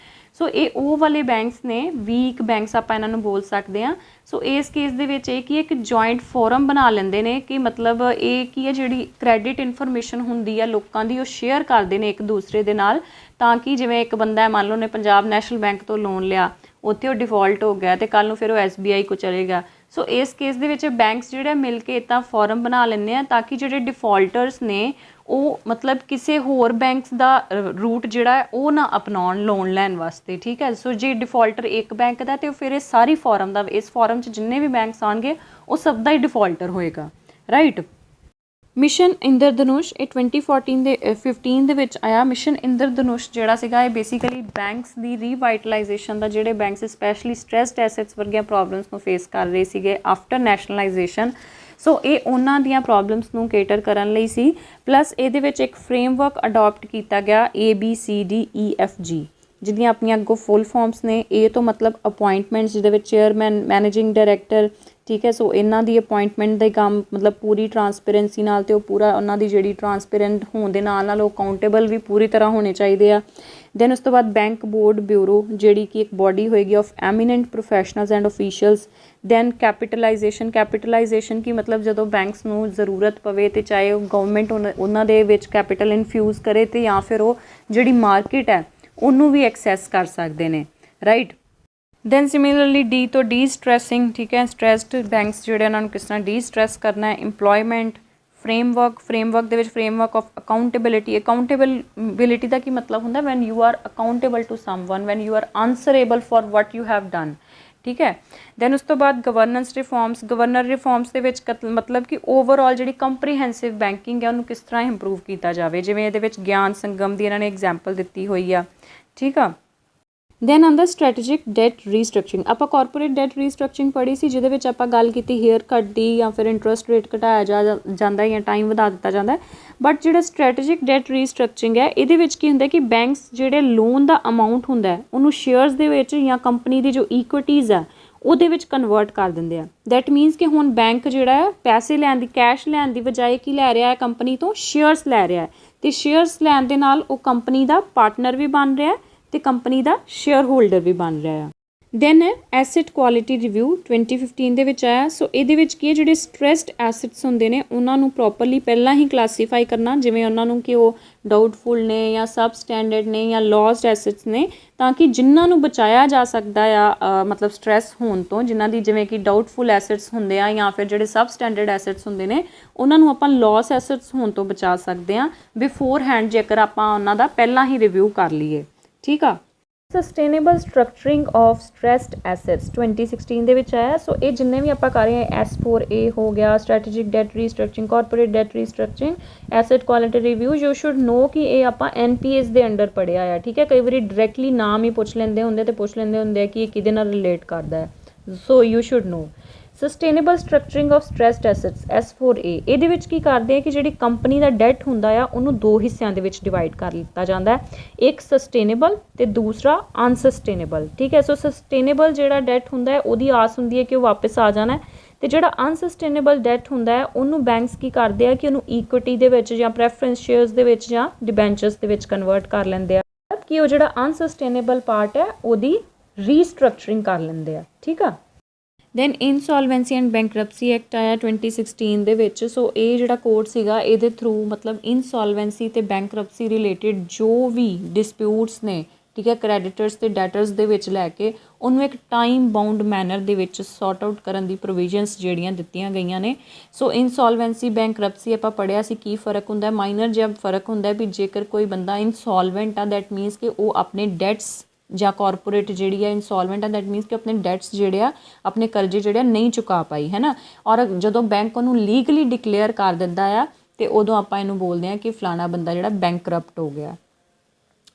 ਸੋ ਇਹ ਉਹ ਵਾਲੇ ਬੈਂਕਸ ਨੇ, ਵੀਕ ਬੈਂਕਸ ਆਪਾਂ ਇਹਨਾਂ ਨੂੰ ਬੋਲ ਸਕਦੇ ਹਾਂ। ਸੋ ਇਸ ਕੇਸ ਦੇ ਵਿੱਚ ਇਹ ਕੀ ਇੱਕ ਜੁਆਇੰਟ ਫੋਰਮ ਬਣਾ ਲੈਂਦੇ ਨੇ ਕਿ ਮਤਲਬ ਇਹ ਕੀ ਹੈ, ਜਿਹੜੀ ਕ੍ਰੈਡਿਟ ਇਨਫੋਰਮੇਸ਼ਨ ਹੁੰਦੀ ਆ ਲੋਕਾਂ ਦੀ ਉਹ ਸ਼ੇਅਰ ਕਰਦੇ ਨੇ ਇੱਕ ਦੂਸਰੇ ਦੇ ਨਾਲ, ਤਾਂ ਕਿ ਜਿਵੇਂ ਇੱਕ ਬੰਦਾ ਮੰਨ ਲਓ ਨੇ ਪੰਜਾਬ ਨੈਸ਼ਨਲ ਬੈਂਕ ਤੋਂ ਲੋਨ ਲਿਆ, ਉੱਥੇ ਉਹ ਡਿਫੋਲਟ ਹੋ ਗਿਆ ਅਤੇ ਕੱਲ੍ਹ ਨੂੰ ਫਿਰ ਉਹ SBI ਕੋ ਚਲੇਗਾ। ਸੋ ਇਸ ਕੇਸ ਦੇ ਵਿੱਚ ਬੈਂਕਸ ਜਿਹੜੇ ਮਿਲ ਕੇ ਇੱਦਾਂ ਫੋਰਮ ਬਣਾ ਲੈਂਦੇ ਆ ਤਾਂ ਕਿ ਜਿਹੜੇ ਡਿਫੋਲਟਰਸ ਨੇ ਉਹ ਮਤਲਬ ਕਿਸੇ ਹੋਰ ਬੈਂਕਸ ਦਾ ਰੂਟ ਜਿਹੜਾ ਹੈ ਉਹ ਨਾ ਅਪਣਾਉਣ ਲੋਨ ਲੈਣ ਵਾਸਤੇ, ਠੀਕ ਹੈ। ਸੋ ਜੇ ਡਿਫੋਲਟਰ ਇੱਕ ਬੈਂਕ ਦਾ ਅਤੇ ਫਿਰ ਇਹ ਸਾਰੀ ਫੋਰਮ ਦਾ, ਇਸ ਫੋਰਮ 'ਚ ਜਿੰਨੇ ਵੀ ਬੈਂਕਸ ਆਉਣਗੇ ਉਹ ਸਭ ਦਾ ਹੀ ਡਿਫੋਲਟਰ ਹੋਏਗਾ, ਰਾਈਟ। ਮਿਸ਼ਨ ਇੰਦਰਧਨੁਸ਼, ਇਹ 2015 ਦੇ ਵਿੱਚ ਆਇਆ। ਮਿਸ਼ਨ ਇੰਦਰਧਨੁਸ਼ ਜਿਹੜਾ ਸੀਗਾ ਇਹ ਬੇਸਿਕਲੀ ਬੈਂਕਸ ਦੀ ਰੀਵਾਈਟਲਾਈਜੇਸ਼ਨ ਦਾ, ਜਿਹੜੇ ਬੈਂਕਸ ਸਪੈਸ਼ਲੀ ਸਟ੍ਰੈਸਡ ਐਸੈਟਸ ਵਰਗੀਆਂ ਪ੍ਰੋਬਲਮਸ ਨੂੰ ਫੇਸ ਕਰ ਰਹੇ ਸੀਗੇ ਆਫਟਰ ਨੈਸ਼ਨਲਾਈਜੇਸ਼ਨ। ਸੋ ਇਹ ਉਹਨਾਂ ਦੀਆਂ ਪ੍ਰੋਬਲਮਸ ਨੂੰ ਕੇਟਰ ਕਰਨ ਲਈ ਸੀ। ਪਲੱਸ ਇਹਦੇ ਵਿੱਚ ਇੱਕ ਫਰੇਮਵਰਕ ਅਡੋਪਟ ਕੀਤਾ ਗਿਆ ABCDEFG, ਜਿਹਦੀਆਂ ਆਪਣੀਆਂ ਅੱਗੋਂ ਫੁੱਲ ਫਾਰਮਸ ਨੇ। A ਤੋਂ ਮਤਲਬ ਅਪੁਆਇੰਟਮੈਂਟਸ, ਜਿਹਦੇ ਵਿੱਚ ਚੇਅਰਮੈਨ, ਮੈਨੇਜਿੰਗ ਡਾਇਰੈਕਟਰ, ਠੀਕ ਹੈ। ਸੋ ਇਹਨਾਂ ਦੀ ਅਪੁਆਇੰਟਮੈਂਟ ਦਾ ਕੰਮ ਮਤਲਬ ਪੂਰੀ ਟਰਾਂਸਪੇਰੈਂਸੀ ਨਾਲ, ਅਤੇ ਉਹ ਪੂਰਾ ਉਹਨਾਂ ਦੀ ਜਿਹੜੀ ਟਰਾਂਸਪੇਰੈਂਟ ਹੋਣ ਦੇ ਨਾਲ ਨਾਲ ਉਹ ਅਕਾਊਂਟੇਬਲ ਵੀ ਪੂਰੀ ਤਰ੍ਹਾਂ ਹੋਣੇ ਚਾਹੀਦੇ ਆ। ਦੈਨ ਉਸ ਤੋਂ ਬਾਅਦ ਬੈਂਕ ਬੋਰਡ ਬਿਊਰੋ, ਜਿਹੜੀ ਕਿ ਇੱਕ ਬੋਡੀ ਹੋਏਗੀ of eminent professionals and officials. Then capitalization ਕੀ ਮਤਲਬ ਜਦੋਂ ਬੈਂਕਸ ਨੂੰ ਜ਼ਰੂਰਤ ਪਵੇ ਅਤੇ ਚਾਹੇ ਉਹ ਗਵਰਨਮੈਂਟ ਉਹਨਾਂ ਦੇ ਵਿੱਚ ਕੈਪੀਟਲ ਇਨਫਿਊਜ਼ ਕਰੇ, ਅਤੇ ਜਾਂ ਫਿਰ ਉਹ ਜਿਹੜੀ ਮਾਰਕੀਟ ਹੈ ਉਹਨੂੰ ਵੀ ਐਕਸੈਸ ਕਰ ਸਕਦੇ ਨੇ, ਰਾਈਟ। ਦੈਨ ਸਿਮਿਲਰਲੀ ਡੀ ਤੋਂ ਡੀ ਸਟ੍ਰੈਸਿੰਗ, ਠੀਕ ਹੈ। ਸਟ੍ਰੈਸਡ ਬੈਂਕਸ ਜਿਹੜੇ ਉਹਨਾਂ ਨੂੰ ਕਿਸ ਤਰ੍ਹਾਂ ਡੀ ਸਟ੍ਰੈਸ ਕਰਨਾ ਹੈ। ਇੰਪਲੋਇਮੈਂਟ ਫਰੇਮਵਰਕ ਦੇ ਵਿੱਚ ਫਰੇਮਵਰਕ ਆਫ ਅਕਾਊਂਟੇਬਿਲਿਟੀ ਦਾ ਕੀ ਮਤਲਬ ਹੁੰਦਾ, when you are accountable to someone, when you are answerable for what you have done, ਠੀਕ ਹੈ। ਦੈਨ ਉਸ ਤੋਂ ਬਾਅਦ ਗਵਰਨੈਂਸ ਰਿਫੋਰਮਸ ਦੇ ਵਿੱਚ ਮਤਲਬ ਕਿ ਓਵਰਆਲ ਜਿਹੜੀ ਕੰਪਰੀਹੈਂਸਿਵ ਬੈਂਕਿੰਗ ਹੈ ਉਹਨੂੰ ਕਿਸ ਤਰ੍ਹਾਂ ਇੰਪਰੂਵ ਕੀਤਾ ਜਾਵੇ, ਜਿਵੇਂ ਇਹਦੇ ਵਿੱਚ ਗਿਆਨ ਸੰਗਮ ਦੀ ਇਹਨਾਂ ਨੇ ਐਗਜ਼ਾਮਪਲ ਦਿੱਤੀ ਹੋਈ ਆ, ਠੀਕ ਆ। ਦੈਨ ਆਉਂਦਾ ਸਟ੍ਰੈਟੇਜਿਕ ਡੈਟ ਰੀਸਟਰਕਚਰਿੰਗ। ਆਪਾਂ ਕਾਰਪੋਰੇਟ ਡੈਟ ਰੀਸਟਰਕਚਰਿੰਗ ਪੜ੍ਹੀ ਸੀ, ਜਿਹਦੇ ਵਿੱਚ ਆਪਾਂ ਗੱਲ ਕੀਤੀ ਹੇਅਰ ਕੱਟ ਦੀ, ਜਾਂ ਫਿਰ ਇੰਟਰਸਟ ਰੇਟ ਘਟਾਇਆ ਜਾਂਦਾ ਜਾਂ ਟਾਈਮ ਵਧਾ ਦਿੱਤਾ ਜਾਂਦਾ। ਬਟ ਜਿਹੜਾ ਸਟ੍ਰੈਟੇਜਿਕ ਡੈਟ ਰੀਸਟਰਕਚਰਿੰਗ ਹੈ, ਇਹਦੇ ਵਿੱਚ ਕੀ ਹੁੰਦਾ ਕਿ ਬੈਂਕਸ ਜਿਹੜੇ ਲੋਨ ਦਾ ਅਮਾਊਂਟ ਹੁੰਦਾ ਉਹਨੂੰ ਸ਼ੇਅਰਸ ਦੇ ਵਿੱਚ ਜਾਂ ਕੰਪਨੀ ਦੀ ਜੋ ਇਕੁਇਟੀਜ਼ ਆ ਉਹਦੇ ਵਿੱਚ ਕਨਵਰਟ ਕਰ ਦਿੰਦੇ ਆ। ਦੈਟ ਮੀਨਸ ਕਿ ਹੁਣ ਬੈਂਕ ਜਿਹੜਾ ਹੈ ਪੈਸੇ ਲੈਣ ਦੀ, ਕੈਸ਼ ਲੈਣ ਦੀ ਬਜਾਏ ਕੀ ਲੈ ਰਿਹਾ ਹੈ, ਕੰਪਨੀ ਤੋਂ ਸ਼ੇਅਰਸ ਲੈ ਰਿਹਾ ਹੈ, ਅਤੇ ਸ਼ੇਅਰਸ ਲੈਣ ਦੇ ਨਾਲ ਉਹ ਕੰਪਨੀ ਦਾ ਪਾਰਟਨਰ ਵੀ ਬਣ ਰਿਹਾ ਅਤੇ ਕੰਪਨੀ ਦਾ ਸ਼ੇਅਰ ਹੋਲਡਰ ਵੀ ਬਣ ਰਿਹਾ ਆ। ਦੈਨ ਐਸੈਟ ਕੁਆਲਿਟੀ ਰਿਵਿਊ 2015 ਦੇ ਵਿੱਚ ਆਇਆ। ਸੋ ਇਹਦੇ ਵਿੱਚ ਕੀ ਹੈ, ਜਿਹੜੇ ਸਟ੍ਰੈਸਡ ਐਸੈਟਸ ਹੁੰਦੇ ਨੇ ਉਹਨਾਂ ਨੂੰ ਪ੍ਰੋਪਰਲੀ ਪਹਿਲਾਂ ਹੀ ਕਲਾਸੀਫਾਈ ਕਰਨਾ, ਜਿਵੇਂ ਉਹਨਾਂ ਨੂੰ ਕਿ ਉਹ ਡਾਊਟਫੁਲ ਨੇ ਜਾਂ ਸਬ ਸਟੈਂਡਰਡ ਨੇ ਜਾਂ ਲੌਸਡ ਐਸੈਟਸ ਨੇ, ਤਾਂ ਕਿ ਜਿਨ੍ਹਾਂ ਨੂੰ ਬਚਾਇਆ ਜਾ ਸਕਦਾ ਆ ਮਤਲਬ ਸਟ੍ਰੈਸ ਹੋਣ ਤੋਂ, ਜਿਨ੍ਹਾਂ ਦੀ ਜਿਵੇਂ ਕਿ ਡਾਊਟਫੁਲ ਐਸੈਟਸ ਹੁੰਦੇ ਆ ਜਾਂ ਫਿਰ ਜਿਹੜੇ ਸਬ ਸਟੈਂਡਰਡ ਐਸੈਟਸ ਹੁੰਦੇ ਨੇ, ਉਹਨਾਂ ਨੂੰ ਆਪਾਂ ਲੌਸ ਐਸੈਟਸ ਹੋਣ ਤੋਂ ਬਚਾ ਸਕਦੇ ਹਾਂ ਬਿਫੋਰ ਹੈਂਡ, ਜੇਕਰ ਆਪਾਂ ਉਹਨਾਂ ਦਾ ਪਹਿਲਾਂ ਹੀ ਰਿਵਿਊ ਕਰ ਲਈਏ, ਠੀਕ ਆ। Sustainable structuring of stressed assets 2016 ਦੇ ਵਿੱਚ ਆਇਆ। ਸੋ ਇਹ ਜਿੰਨੇ ਵੀ ਆਪਾਂ ਕਰ ਰਹੇ ਹਾਂ, S4A ਹੋ ਗਿਆ, strategic debt restructuring, corporate debt restructuring, asset quality review, you should know ਕਿ ਇਹ ਆਪਾਂ NPAs ਦੇ ਅੰਡਰ ਪੜ੍ਹਿਆ ਆ, ਠੀਕ ਹੈ। ਕਈ ਵਾਰੀ ਡਾਇਰੈਕਟਲੀ ਨਾਮ ਹੀ ਪੁੱਛ ਲੈਂਦੇ ਹੁੰਦੇ ਅਤੇ ਪੁੱਛ ਲੈਂਦੇ ਹੁੰਦੇ ਆ ਕਿ ਇਹ ਕਿਹਦੇ ਨਾਲ ਰਿਲੇਟ ਕਰਦਾ ਹੈ। So you should know. Sustainable structuring of stressed assets S4A, ਇਹਦੇ ਵਿੱਚ ਕੀ ਕਰਦੇ ਆ ਕਿ ਜਿਹੜੀ ਕੰਪਨੀ ਦਾ ਡੈਟ ਹੁੰਦਾ ਆ ਉਹਨੂੰ ਦੋ ਹਿੱਸਿਆਂ ਦੇ ਵਿੱਚ ਡਿਵਾਈਡ ਕਰ ਲਿੱਤਾ ਜਾਂਦਾ ਹੈ, ਇੱਕ ਸਸਟੇਨੇਬਲ ਅਤੇ ਦੂਸਰਾ ਅਨਸਸਟੇਨੇਬਲ, ਠੀਕ ਹੈ। ਸੋ ਸਸਟੇਨੇਬਲ ਜਿਹੜਾ ਡੈਟ ਹੁੰਦਾ ਹੈ ਉਹਦੀ ਆਸ ਹੁੰਦੀ ਹੈ ਕਿ ਉਹ ਵਾਪਸ ਆ ਜਾਣਾ, ਅਤੇ ਜਿਹੜਾ ਅਨਸਸਟੇਨੇਬਲ ਡੈਟ ਹੁੰਦਾ ਹੈ ਉਹਨੂੰ ਬੈਂਕਸ ਕੀ ਕਰਦੇ ਆ ਕਿ ਉਹਨੂੰ ਇਕੁਇਟੀ ਦੇ ਵਿੱਚ ਜਾਂ ਪ੍ਰੈਫਰੈਂਸ ਸ਼ੇਅਰਸ ਦੇ ਵਿੱਚ ਜਾਂ ਡਿਬੈਂਚਰਸ ਦੇ ਵਿੱਚ ਕਨਵਰਟ ਕਰ ਲੈਂਦੇ ਆ, ਕਿ ਉਹ ਜਿਹੜਾ ਅਨਸਸਟੇਨੇਬਲ ਪਾਰਟ ਹੈ ਉਹਦੀ ਰੀਸਟਰਕਚਰਿੰਗ ਕਰ ਲੈਂਦੇ ਆ, ਠੀਕ ਆ। ਦੈਨ ਇਨਸੋਲਵੈਂਸੀ ਐਂਡ ਬੈਂਕਰਪਸੀ ਐਕਟ ਆਇਆ 2016 ਦੇ ਵਿੱਚ। ਸੋ ਇਹ ਜਿਹੜਾ ਕੋਡ ਸੀਗਾ ਇਹਦੇ ਥਰੂ ਮਤਲਬ ਇਨਸੋਲਵੈਂਸੀ ਅਤੇ ਬੈਂਕਰਪਸੀ ਰਿਲੇਟਿਡ ਜੋ ਵੀ ਡਿਸਪਿਊਟਸ ਨੇ, ਠੀਕ ਹੈ, ਕ੍ਰੈਡੀਟਰਸ ਅਤੇ ਡੈਟਰਸ ਦੇ ਵਿੱਚ ਲੈ ਕੇ ਉਹਨੂੰ ਇੱਕ ਟਾਈਮ ਬਾਉਂਡ ਮੈਨਰ ਦੇ ਵਿੱਚ ਸੌਰਟ ਆਊਟ ਕਰਨ ਦੀ ਪ੍ਰੋਵੀਜ਼ਨਸ ਜਿਹੜੀਆਂ ਦਿੱਤੀਆਂ ਗਈਆਂ ਨੇ। ਸੋ ਇਨਸੋਲਵੈਂਸੀ ਬੈਂਕਰਪਸੀ ਆਪਾਂ ਪੜ੍ਹਿਆ ਸੀ ਕੀ ਫ਼ਰਕ ਹੁੰਦਾ, ਮਾਈਨਰ ਜਿਹਾ ਫ਼ਰਕ ਹੁੰਦਾ ਵੀ ਜੇਕਰ ਕੋਈ ਬੰਦਾ ਇਨਸੋਲਵੈਂਟ ਆ, ਦੈਟ ਮੀਨਸ ਕਿ ਉਹ ਆਪਣੇ ਡੈਟਸ ਜਾਂ ਕਾਰਪੋਰੇਟ ਜਿਹੜੀ ਆ ਇਨਸੋਲਵੈਂਟ ਆ, ਦੈਟ ਮੀਨਸ ਕਿ ਆਪਣੇ ਡੈਟਸ ਜਿਹੜੇ ਆ, ਆਪਣੇ ਕਰਜ਼ੇ ਜਿਹੜੇ ਆ ਨਹੀਂ ਚੁਕਾ ਪਾਈ, ਹੈ ਨਾ। ਔਰ ਜਦੋਂ ਬੈਂਕ ਉਹਨੂੰ ਲੀਗਲੀ ਡਿਕਲੇਅਰ ਕਰ ਦਿੰਦਾ ਆ ਅਤੇ ਉਦੋਂ ਆਪਾਂ ਇਹਨੂੰ ਬੋਲਦੇ ਹਾਂ ਕਿ ਫਲਾਣਾ ਬੰਦਾ ਜਿਹੜਾ ਬੈਂਕਰਪਟ ਹੋ ਗਿਆ।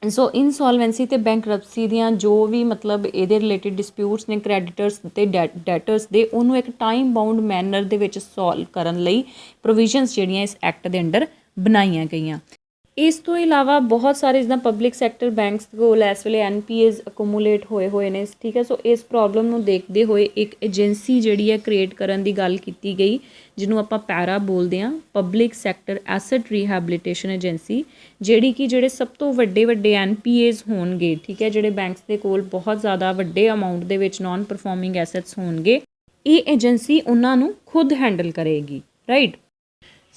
ਸੋ ਇਨਸੋਲਵੈਂਸੀ ਅਤੇ ਬੈਂਕਰਪਸੀ ਦੀਆਂ ਜੋ ਵੀ ਮਤਲਬ ਇਹਦੇ ਰਿਲੇਟਿਡ ਡਿਸਪਿਊਟਸ ਨੇ ਕ੍ਰੈਡੀਟਰਸ ਅਤੇ ਡੈਟਰਸ ਦੇ, ਉਹਨੂੰ ਇੱਕ ਟਾਈਮ ਬਾਉਂਡ ਮੈਨਰ ਦੇ ਵਿੱਚ ਸੋਲਵ ਕਰਨ ਲਈ ਪ੍ਰੋਵੀਜ਼ਨਸ ਜਿਹੜੀਆਂ ਇਸ ਐਕਟ ਦੇ ਅੰਡਰ ਬਣਾਈਆਂ ਗਈਆਂ। ਇਸ ਤੋਂ ਇਲਾਵਾ ਬਹੁਤ ਸਾਰੇ ਜਿੱਦਾਂ ਪਬਲਿਕ ਸੈਕਟਰ ਬੈਂਕਸ ਕੋਲ ਇਸ ਵੇਲੇ NPAs ਅਕੂਮੂਲੇਟ ਹੋਏ ਨੇ, ਠੀਕ ਹੈ। ਸੋ ਇਸ ਪ੍ਰੋਬਲਮ ਨੂੰ ਦੇਖਦੇ ਹੋਏ ਇੱਕ ਏਜੰਸੀ ਜਿਹੜੀ ਹੈ ਕ੍ਰੀਏਟ ਕਰਨ ਦੀ ਗੱਲ ਕੀਤੀ ਗਈ, ਜਿਹਨੂੰ ਆਪਾਂ ਪੈਰਾ ਬੋਲਦੇ ਹਾਂ, ਪਬਲਿਕ ਸੈਕਟਰ ਐਸਟ ਰੀਹੈਬਲੀਟੇਸ਼ਨ ਏਜੰਸੀ, ਜਿਹੜੀ ਕਿ ਜਿਹੜੇ ਸਭ ਤੋਂ ਵੱਡੇ NPAs ਹੋਣਗੇ, ਠੀਕ ਹੈ, ਜਿਹੜੇ ਬੈਂਕਸ ਦੇ ਕੋਲ ਬਹੁਤ ਜ਼ਿਆਦਾ ਵੱਡੇ ਅਮਾਊਂਟ ਦੇ ਵਿੱਚ ਨਾਨ ਪਰਫੋਰਮਿੰਗ ਐਸੈਟਸ ਹੋਣਗੇ, ਇਹ ਏਜੰਸੀ ਉਹਨਾਂ ਨੂੰ ਖੁਦ ਹੈਂਡਲ ਕਰੇਗੀ, ਰਾਈਟ।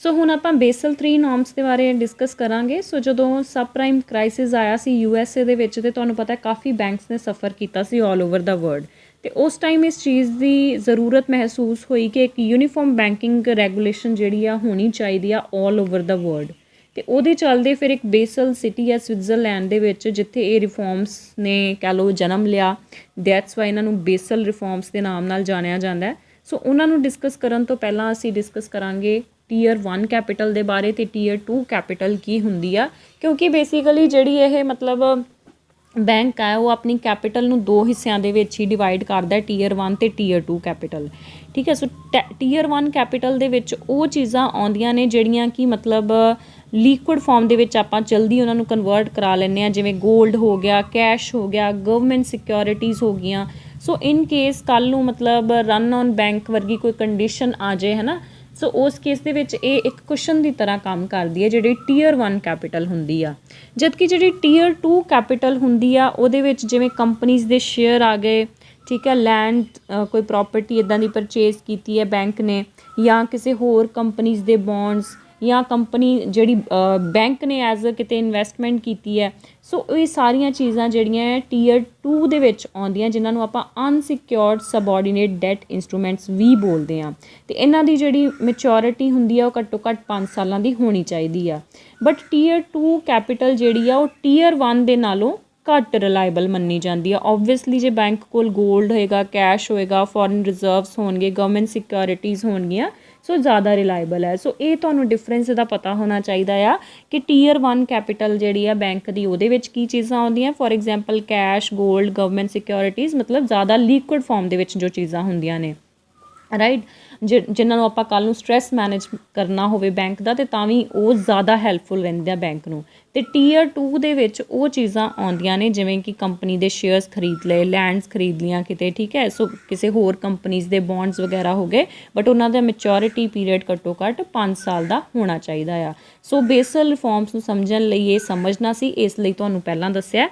ਸੋ ਹੁਣ ਆਪਾਂ ਬੇਸਲ 3 ਨੋਰਮਸ ਦੇ ਬਾਰੇ ਡਿਸਕਸ ਕਰਾਂਗੇ। ਸੋ ਜਦੋਂ ਸਬ ਪ੍ਰਾਈਮ ਕ੍ਰਾਈਸਿਸ ਆਇਆ ਸੀ USA ਦੇ ਵਿੱਚ, ਅਤੇ ਤੁਹਾਨੂੰ ਪਤਾ ਕਾਫੀ ਬੈਂਕਸ ਨੇ ਸਫਰ ਕੀਤਾ ਸੀ ਆਲ ਓਵਰ ਦਾ ਵਰਲਡ, ਅਤੇ ਉਸ ਟਾਈਮ ਇਸ ਚੀਜ਼ ਦੀ ਜ਼ਰੂਰਤ ਮਹਿਸੂਸ ਹੋਈ ਕਿ ਇੱਕ ਯੂਨੀਫਾਰਮ ਬੈਂਕਿੰਗ ਰੈਗੂਲੇਸ਼ਨ ਜਿਹੜੀ ਆ ਹੋਣੀ ਚਾਹੀਦੀ ਆ ਆਲ ਓਵਰ ਦਾ ਵਰਲਡ, ਅਤੇ ਉਹਦੇ ਚੱਲਦੇ ਫਿਰ ਇੱਕ ਬੇਸਲ ਸਿਟੀ ਹੈ ਸਵਿਟਜ਼ਰਲੈਂਡ ਦੇ ਵਿੱਚ, ਜਿੱਥੇ ਇਹ ਰਿਫੋਰਮਸ ਨੇ ਕਹਿ ਲਓ ਜਨਮ ਲਿਆ। ਦੈਟਸ ਵਾਈ ਇਹਨਾਂ ਨੂੰ ਬੇਸਲ ਰਿਫੋਰਮਸ ਦੇ ਨਾਮ ਨਾਲ ਜਾਣਿਆ ਜਾਂਦਾ। ਸੋ ਉਹਨਾਂ ਨੂੰ ਡਿਸਕਸ ਕਰਨ ਤੋਂ ਪਹਿਲਾਂ ਅਸੀਂ ਡਿਸਕਸ ਕਰਾਂਗੇ Tier 1 ਕੈਪੀਟਲ ਦੇ ਬਾਰੇ ਅਤੇ Tier 2 ਕੈਪੀਟਲ ਕੀ ਹੁੰਦੀ ਆ, ਕਿਉਂਕਿ ਬੇਸਿਕਲੀ ਜਿਹੜੀ ਇਹ ਮਤਲਬ ਬੈਂਕ ਹੈ ਉਹ ਆਪਣੀ ਕੈਪੀਟਲ ਨੂੰ ਦੋ ਹਿੱਸਿਆਂ ਦੇ ਵਿੱਚ ਹੀ ਡਿਵਾਈਡ ਕਰਦਾ, ਟੀਅਰ 1 ਅਤੇ ਟੀਅਰ 2 ਕੈਪੀਟਲ। ਠੀਕ ਹੈ, ਸੋ ਟੀਅਰ 1 ਕੈਪੀਟਲ ਦੇ ਵਿੱਚ ਉਹ ਚੀਜ਼ਾਂ ਆਉਂਦੀਆਂ ਨੇ ਜਿਹੜੀਆਂ ਕਿ ਮਤਲਬ ਲਿਕੁਇਡ ਫਾਰਮ ਦੇ ਵਿੱਚ ਆਪਾਂ ਜਲਦੀ ਉਹਨਾਂ ਨੂੰ ਕਨਵਰਟ ਕਰਾ ਲੈਂਦੇ ਹਾਂ, ਜਿਵੇਂ ਗੋਲਡ ਹੋ ਗਿਆ, ਕੈਸ਼ ਹੋ ਗਿਆ, ਗਵਰਨਮੈਂਟ ਸਿਕਿਉਰਿਟੀਜ਼ ਹੋ ਗਈਆਂ। ਸੋ ਇਨ ਕੇਸ ਕੱਲ੍ਹ ਨੂੰ ਮਤਲਬ ਰਨ ਔਨ ਬੈਂਕ ਵਰਗੀ ਕੋਈ ਕੰਡੀਸ਼ਨ ਆ ਜਾਏ ਹੈ ਨਾ, ਸੋ ਉਸ ਕੇਸ ਦੇ ਵਿੱਚ ਇਹ ਇੱਕ ਕੁਸ਼ਨ ਦੀ ਤਰ੍ਹਾਂ ਕੰਮ ਕਰਦੀ ਹੈ ਜਿਹੜੀ ਟੀਅਰ 1 ਕੈਪੀਟਲ ਹੁੰਦੀ ਆ। ਜਦਕਿ ਜਿਹੜੀ ਟੀਅਰ 2 ਕੈਪੀਟਲ ਹੁੰਦੀ ਆ ਉਹਦੇ ਵਿੱਚ ਜਿਵੇਂ ਕੰਪਨੀਜ਼ ਦੇ ਸ਼ੇਅਰ ਆ ਗਏ, ਠੀਕ ਹੈ, ਲੈਂਡ ਕੋਈ ਪ੍ਰੋਪਰਟੀ ਇੱਦਾਂ ਦੀ ਪਰਚੇਜ਼ ਕੀਤੀ ਹੈ ਬੈਂਕ ਨੇ, ਜਾਂ ਕਿਸੇ ਹੋਰ ਕੰਪਨੀਜ਼ ਦੇ ਬੌਂਡਸ, ਜਾਂ ਕੰਪਨੀ ਜਿਹੜੀ ਬੈਂਕ ਨੇ ਐਜ਼ ਅ ਕਿਤੇ ਇਨਵੈਸਟਮੈਂਟ ਕੀਤੀ ਹੈ। ਸੋ ਇਹ ਸਾਰੀਆਂ ਚੀਜ਼ਾਂ ਜਿਹੜੀਆਂ ਹੈ ਟੀਅਰ 2 ਦੇ ਵਿੱਚ ਆਉਂਦੀਆਂ, ਜਿਨ੍ਹਾਂ ਨੂੰ ਆਪਾਂ ਅਨਸਿਕਿਓਰਡ ਸਬਆਰਡੀਨੇਟ ਡੈਟ ਇੰਸਟਰੂਮੈਂਟਸ ਵੀ ਬੋਲਦੇ ਹਾਂ। ਅਤੇ ਇਹਨਾਂ ਦੀ ਜਿਹੜੀ ਮੈਚੋਰਿਟੀ ਹੁੰਦੀ ਆ ਉਹ ਘੱਟੋ ਘੱਟ 5 ਸਾਲਾਂ ਦੀ ਹੋਣੀ ਚਾਹੀਦੀ ਆ। ਬਟ ਟੀਅਰ 2 ਕੈਪੀਟਲ ਜਿਹੜੀ ਆ ਉਹ ਟੀਅਰ 1 ਦੇ ਨਾਲੋਂ ਘੱਟ ਰਿਲਾਇਬਲ ਮੰਨੀ ਜਾਂਦੀ ਆ। ਓਬਵੀਅਸਲੀ ਜੇ ਬੈਂਕ ਕੋਲ ਗੋਲਡ ਹੋਏਗਾ, ਕੈਸ਼ ਹੋਏਗਾ, ਫੋਰਨ ਰਿਜ਼ਰਵਸ ਹੋਣਗੇ, ਗਵਰਨਮੈਂਟ ਸਿਕਿਉਰਿਟੀਜ਼ ਹੋਣਗੀਆਂ, ਸੋ ਜ਼ਿਆਦਾ ਰਿਲਾਇਬਲ ਹੈ। ਸੋ ਇਹ ਤੁਹਾਨੂੰ ਡਿਫਰੈਂਸ ਇਹਦਾ ਪਤਾ ਹੋਣਾ ਚਾਹੀਦਾ ਆ ਕਿ ਟੀਅਰ 1 ਕੈਪੀਟਲ ਜਿਹੜੀ ਆ ਬੈਂਕ ਦੀ ਉਹਦੇ ਵਿੱਚ ਕੀ ਚੀਜ਼ਾਂ ਆਉਂਦੀਆਂ। For example cash, gold, government securities, ਮਤਲਬ ਜ਼ਿਆਦਾ ਲਿਕੁਇਡ ਫਾਰਮ ਦੇ ਵਿੱਚ ਜੋ ਚੀਜ਼ਾਂ ਹੁੰਦੀਆਂ ਨੇ, ਰਾਈਟ, ਜਿਨ੍ਹਾਂ ਨੂੰ ਆਪਾਂ ਕੱਲ੍ਹ ਨੂੰ ਸਟਰੈਸ ਮੈਨੇਜ ਕਰਨਾ ਹੋਵੇ ਬੈਂਕ ਦਾ, ਅਤੇ ਤਾਂ ਵੀ ਉਹ ਜ਼ਿਆਦਾ ਹੈਲਪਫੁਲ ਰਹਿੰਦੇ ਆ ਬੈਂਕ ਨੂੰ। ਅਤੇ ਟੀਅਰ 2 ਦੇ ਵਿੱਚ ਉਹ ਚੀਜ਼ਾਂ ਆਉਂਦੀਆਂ ਨੇ ਜਿਵੇਂ ਕਿ ਕੰਪਨੀ ਦੇ ਸ਼ੇਅਰਸ ਖਰੀਦ ਲਏ, ਲੈਂਡਸ ਖਰੀਦ ਲਈਆਂ ਕਿਤੇ, ਠੀਕ ਹੈ, ਸੋ ਕਿਸੇ ਹੋਰ ਕੰਪਨੀਜ਼ ਦੇ ਬੌਂਡਸ ਵਗੈਰਾ ਹੋ ਗਏ, ਬਟ ਉਹਨਾਂ ਦਾ ਮੈਚੋਰਿਟੀ ਪੀਰੀਅਡ ਘੱਟੋ ਘੱਟ 5 ਸਾਲ ਦਾ ਹੋਣਾ ਚਾਹੀਦਾ ਆ। ਸੋ ਬੇਸਲ ਰਿਫੋਰਮਸ ਨੂੰ ਸਮਝਣ ਲਈ ਇਹ ਸਮਝਣਾ ਸੀ, ਇਸ ਲਈ ਤੁਹਾਨੂੰ ਪਹਿਲਾਂ ਦੱਸਿਆ।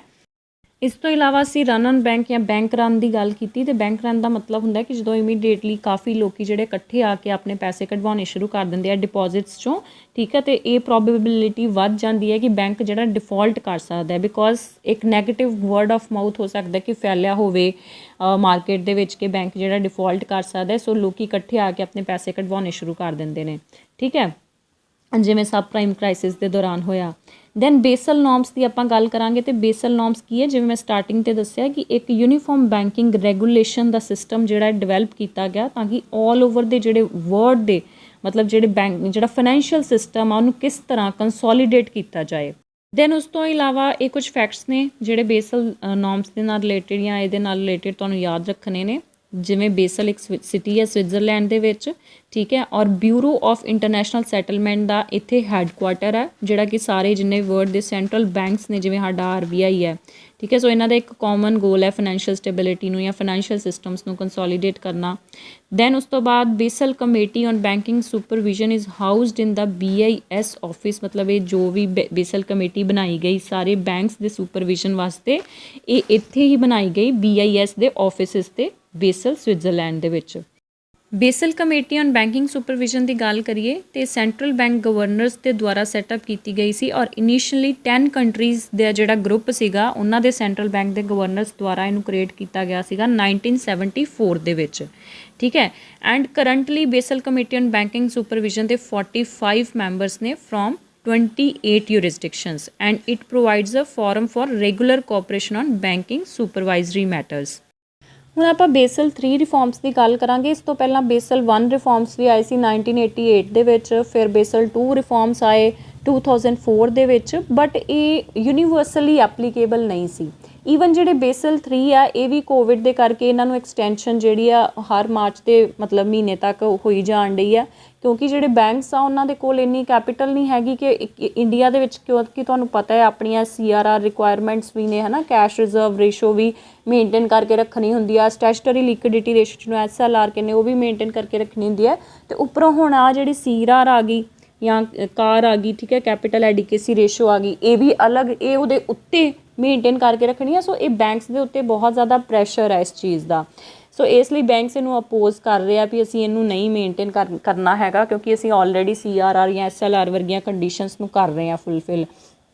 ਇਸ ਤੋਂ ਇਲਾਵਾ ਅਸੀਂ ਰਨ ਔਨ ਬੈਂਕ ਜਾਂ ਬੈਂਕ ਰਨ ਦੀ ਗੱਲ ਕੀਤੀ, ਅਤੇ ਬੈਂਕ ਰਨ ਦਾ ਮਤਲਬ ਹੁੰਦਾ ਕਿ ਜਦੋਂ ਇਮੀਡੀਏਟਲੀ ਕਾਫੀ ਲੋਕ ਜਿਹੜੇ ਇਕੱਠੇ ਆ ਕੇ ਆਪਣੇ ਪੈਸੇ ਕਢਵਾਉਣੇ ਸ਼ੁਰੂ ਕਰ ਦਿੰਦੇ ਆ ਡਿਪੋਜ਼ਿਟਸ 'ਚੋਂ, ਠੀਕ ਹੈ, ਅਤੇ ਇਹ ਪ੍ਰੋਬੇਬਿਲਿਟੀ ਵੱਧ ਜਾਂਦੀ ਹੈ ਕਿ ਬੈਂਕ ਜਿਹੜਾ ਡਿਫੋਲਟ ਕਰ ਸਕਦਾ ਹੈ, ਬਿਕੋਜ਼ ਇੱਕ ਨੈਗੇਟਿਵ ਵਰਡ ਆਫ ਮਾਊਥ ਹੋ ਸਕਦਾ ਕਿ ਫੈਲਿਆ ਹੋਵੇ ਮਾਰਕੀਟ ਦੇ ਵਿੱਚ ਕਿ ਬੈਂਕ ਜਿਹੜਾ ਡਿਫੋਲਟ ਕਰ ਸਕਦਾ। ਸੋ ਲੋਕ ਇਕੱਠੇ ਆ ਕੇ ਆਪਣੇ ਪੈਸੇ ਕਢਵਾਉਣੇ ਸ਼ੁਰੂ ਕਰ ਦਿੰਦੇ ਨੇ, ਠੀਕ ਹੈ, ਜਿਵੇਂ ਸਬ ਪ੍ਰਾਈਮ ਕ੍ਰਾਈਸਿਸ ਦੇ ਦੌਰਾਨ ਹੋਇਆ। ਦੈਨ ਬੇਸਲ ਨੋਰਮਸ ਦੀ ਆਪਾਂ ਗੱਲ ਕਰਾਂਗੇ, ਅਤੇ ਬੇਸਲ ਨੋਰਮਸ ਕੀ ਹੈ, ਜਿਵੇਂ ਮੈਂ ਸਟਾਰਟਿੰਗ 'ਤੇ ਦੱਸਿਆ ਕਿ ਇੱਕ ਯੂਨੀਫਾਰਮ ਬੈਂਕਿੰਗ ਰੈਗੂਲੇਸ਼ਨ ਦਾ ਸਿਸਟਮ ਜਿਹੜਾ ਡਿਵੈਲਪ ਕੀਤਾ ਗਿਆ ਤਾਂ ਕਿ ਆਲ ਓਵਰ ਦੇ ਜਿਹੜੇ ਵਰਲਡ ਦੇ ਮਤਲਬ ਜਿਹੜੇ ਜਿਹੜਾ ਫਾਈਨੈਂਸ਼ੀਅਲ ਸਿਸਟਮ ਆ ਉਹਨੂੰ ਕਿਸ ਤਰ੍ਹਾਂ ਕੰਸੋਲੀਡੇਟ ਕੀਤਾ ਜਾਏ। ਦੈਨ ਉਸ ਤੋਂ ਇਲਾਵਾ ਇਹ ਕੁਝ ਫੈਕਟਸ ਨੇ ਜਿਹੜੇ ਬੇਸਲ ਨੋਰਮਸ ਦੇ ਨਾਲ ਰਿਲੇਟਡ ਜਾਂ ਇਹਦੇ ਨਾਲ ਰਿਲੇਟਡ ਤੁਹਾਨੂੰ ਯਾਦ ਰੱਖਣੇ ਨੇ, ਜਿਵੇਂ ਬੇਸਲ ਇੱਕ ਸਿਟੀ ਹੈ ਸਵਿਟਜ਼ਰਲੈਂਡ ਦੇ ਵਿੱਚ, ਠੀਕ ਹੈ, ਔਰ ਬਿਊਰੋ ਆਫ ਇੰਟਰਨੈਸ਼ਨਲ ਸੈਟਲਮੈਂਟ ਦਾ ਇੱਥੇ ਹੈੱਡਕੁਆਟਰ ਹੈ, ਜਿਹੜਾ ਕਿ ਸਾਰੇ ਜਿੰਨੇ ਵਰਲਡ ਦੇ ਸੈਂਟਰਲ ਬੈਂਕਸ ਨੇ ਜਿਵੇਂ ਸਾਡਾ RBI ਹੈ, ਠੀਕ ਹੈ, ਸੋ ਇਹਨਾਂ ਦਾ ਇੱਕ ਕਾਮਨ ਗੋਲ ਹੈ ਫਾਈਨੈਂਸ਼ੀਅਲ ਸਟੇਬਿਲਿਟੀ ਨੂੰ ਜਾਂ ਫਾਈਨੈਂਸ਼ੀਅਲ ਸਿਸਟਮਸ ਨੂੰ ਕੰਸੋਲੀਡੇਟ ਕਰਨਾ। ਦੈਨ ਉਸ ਤੋਂ ਬਾਅਦ Basel committee on banking supervision is housed in the BIS office, ਮਤਲਬ ਇਹ ਜੋ ਵੀ ਬੇਸਲ ਕਮੇਟੀ ਬਣਾਈ ਗਈ ਸਾਰੇ ਬੈਂਕਸ ਦੇ ਸੁਪਰਵਿਜ਼ਨ ਵਾਸਤੇ, ਇਹ ਇੱਥੇ ਹੀ ਬਣਾਈ ਗਈ BIS ਦੇ ਆਫਿਸਿਸ 'ਤੇ ਬੇਸਲ ਸਵਿਟਜ਼ਰਲੈਂਡ ਦੇ ਵਿੱਚ। Basal committee on banking supervision ਦੀ ਗੱਲ ਕਰੀਏ ਤੇ ਸੈਂਟਰਲ ਬੈਂਕ ਗਵਰਨਰਸ ਦੇ ਦੁਆਰਾ ਸੈਟਅਪ ਕੀਤੀ ਗਈ ਸੀ, ਔਰ ਇਨੀਸ਼ੀਅਲੀ 10 ਕੰਟਰੀਜ਼ ਦਾ ਜਿਹੜਾ ਗਰੁੱਪ ਸੀਗਾ ਉਹਨਾਂ ਦੇ ਸੈਂਟਰਲ ਬੈਂਕ ਦੇ ਗਵਰਨਰਸ ਦੁਆਰਾ ਇਹਨੂੰ ਕ੍ਰੀਏਟ ਕੀਤਾ ਗਿਆ ਸੀਗਾ 1974 ਦੇ ਵਿੱਚ, ਠੀਕ ਹੈ। And currently basal committee on banking supervision ਦੇ 45 ਮੈਂਬਰਸ ਨੇ from 28 jurisdictions, and it provides a forum for regular cooperation on banking supervisory matters. ਹੁਣ ਆਪਾਂ ਬੇਸਲ 3 ਰਿਫੋਰਮਸ ਦੀ ਗੱਲ ਕਰਾਂਗੇ। ਇਸ ਤੋਂ ਪਹਿਲਾਂ ਬੇਸਲ 1 ਰਿਫੋਰਮਸ ਵੀ ਆਏ ਸੀ 1988 ਦੇ ਵਿੱਚ, ਫਿਰ ਬੇਸਲ 2 ਰਿਫੋਰਮਸ ਆਏ 2004 ਦੇ ਵਿੱਚ, ਬਟ ਇਹ ਯੂਨੀਵਰਸਲੀ ਐਪਲੀਕੇਬਲ ਨਹੀਂ ਸੀ। ਈਵਨ ਜਿਹੜੇ ਬੇਸਲ 3 ਆ ਇਹ ਵੀ ਕੋਵਿਡ ਦੇ ਕਰਕੇ ਇਹਨਾਂ ਨੂੰ ਐਕਸਟੈਂਸ਼ਨ ਜਿਹੜੀ ਆ ਹਰ ਮਾਰਚ ਦੇ ਮਤਲਬ ਮਹੀਨੇ ਤੱਕ ਹੋਈ ਜਾਣ ਡਈ ਆ, ਕਿਉਂਕਿ ਜਿਹੜੇ ਬੈਂਕਸ ਆ ਉਹਨਾਂ ਦੇ ਕੋਲ ਇੰਨੀ ਕੈਪੀਟਲ ਨਹੀਂ ਹੈਗੀ ਕਿ ਇੰਡੀਆ ਦੇ ਵਿੱਚ, ਕਿਉਂਕਿ ਤੁਹਾਨੂੰ ਪਤਾ ਹੈ ਆਪਣੀਆਂ CRR ਰਿਕੁਆਇਰਮੈਂਟਸ ਵੀ ਨੇ, ਹੈ ਨਾ, ਕੈਸ਼ ਰਿਜ਼ਰਵ ਰੇਸ਼ੋ ਵੀ ਮੇਨਟੇਨ ਕਰਕੇ ਰੱਖਣੀ ਹੁੰਦੀ ਆ, ਸਟੈਚੂਟਰੀ ਲਿਕੁਇਡਿਟੀ ਰੇਸ਼ੋ ਜਿਹਨੂੰ SLR ਕਹਿੰਦੇ ਉਹ ਵੀ ਮੇਨਟੇਨ ਕਰਕੇ ਰੱਖਣੀ ਹੁੰਦੀ ਹੈ। ਅਤੇ ਉੱਪਰੋਂ ਹੁਣ ਆ ਜਿਹੜੀ CRR ਆ ਗਈ ਜਾਂ ਕਾਰ ਆ ਗਈ, ਠੀਕ ਹੈ, ਕੈਪੀਟਲ ਐਡੀਕੇਸੀ ਰੇਸ਼ੋ ਆ ਗਈ, ਇਹ ਵੀ ਅਲੱਗ, ਇਹ ਉਹਦੇ ਉੱਤੇ ਮੇਨਟੇਨ ਕਰਕੇ ਰੱਖਣੀ ਆ। ਸੋ ਇਹ ਬੈਂਕਸ ਦੇ ਉੱਤੇ ਬਹੁਤ ਜ਼ਿਆਦਾ ਪ੍ਰੈਸ਼ਰ ਹੈ ਇਸ ਚੀਜ਼ ਦਾ। ਸੋ ਇਸ ਲਈ ਬੈਂਕਸ ਇਹਨੂੰ ਅਪੋਜ਼ ਕਰ ਰਹੇ ਆ ਵੀ ਅਸੀਂ ਇਹਨੂੰ ਨਹੀਂ ਮੇਨਟੇਨ ਕਰਨਾ ਹੈਗਾ, ਕਿਉਂਕਿ ਅਸੀਂ ਆਲਰੇਡੀ CRR ਜਾਂ SLR ਵਰਗੀਆਂ ਕੰਡੀਸ਼ਨਸ ਨੂੰ ਕਰ ਰਹੇ ਹਾਂ ਫੁੱਲਫਿਲ।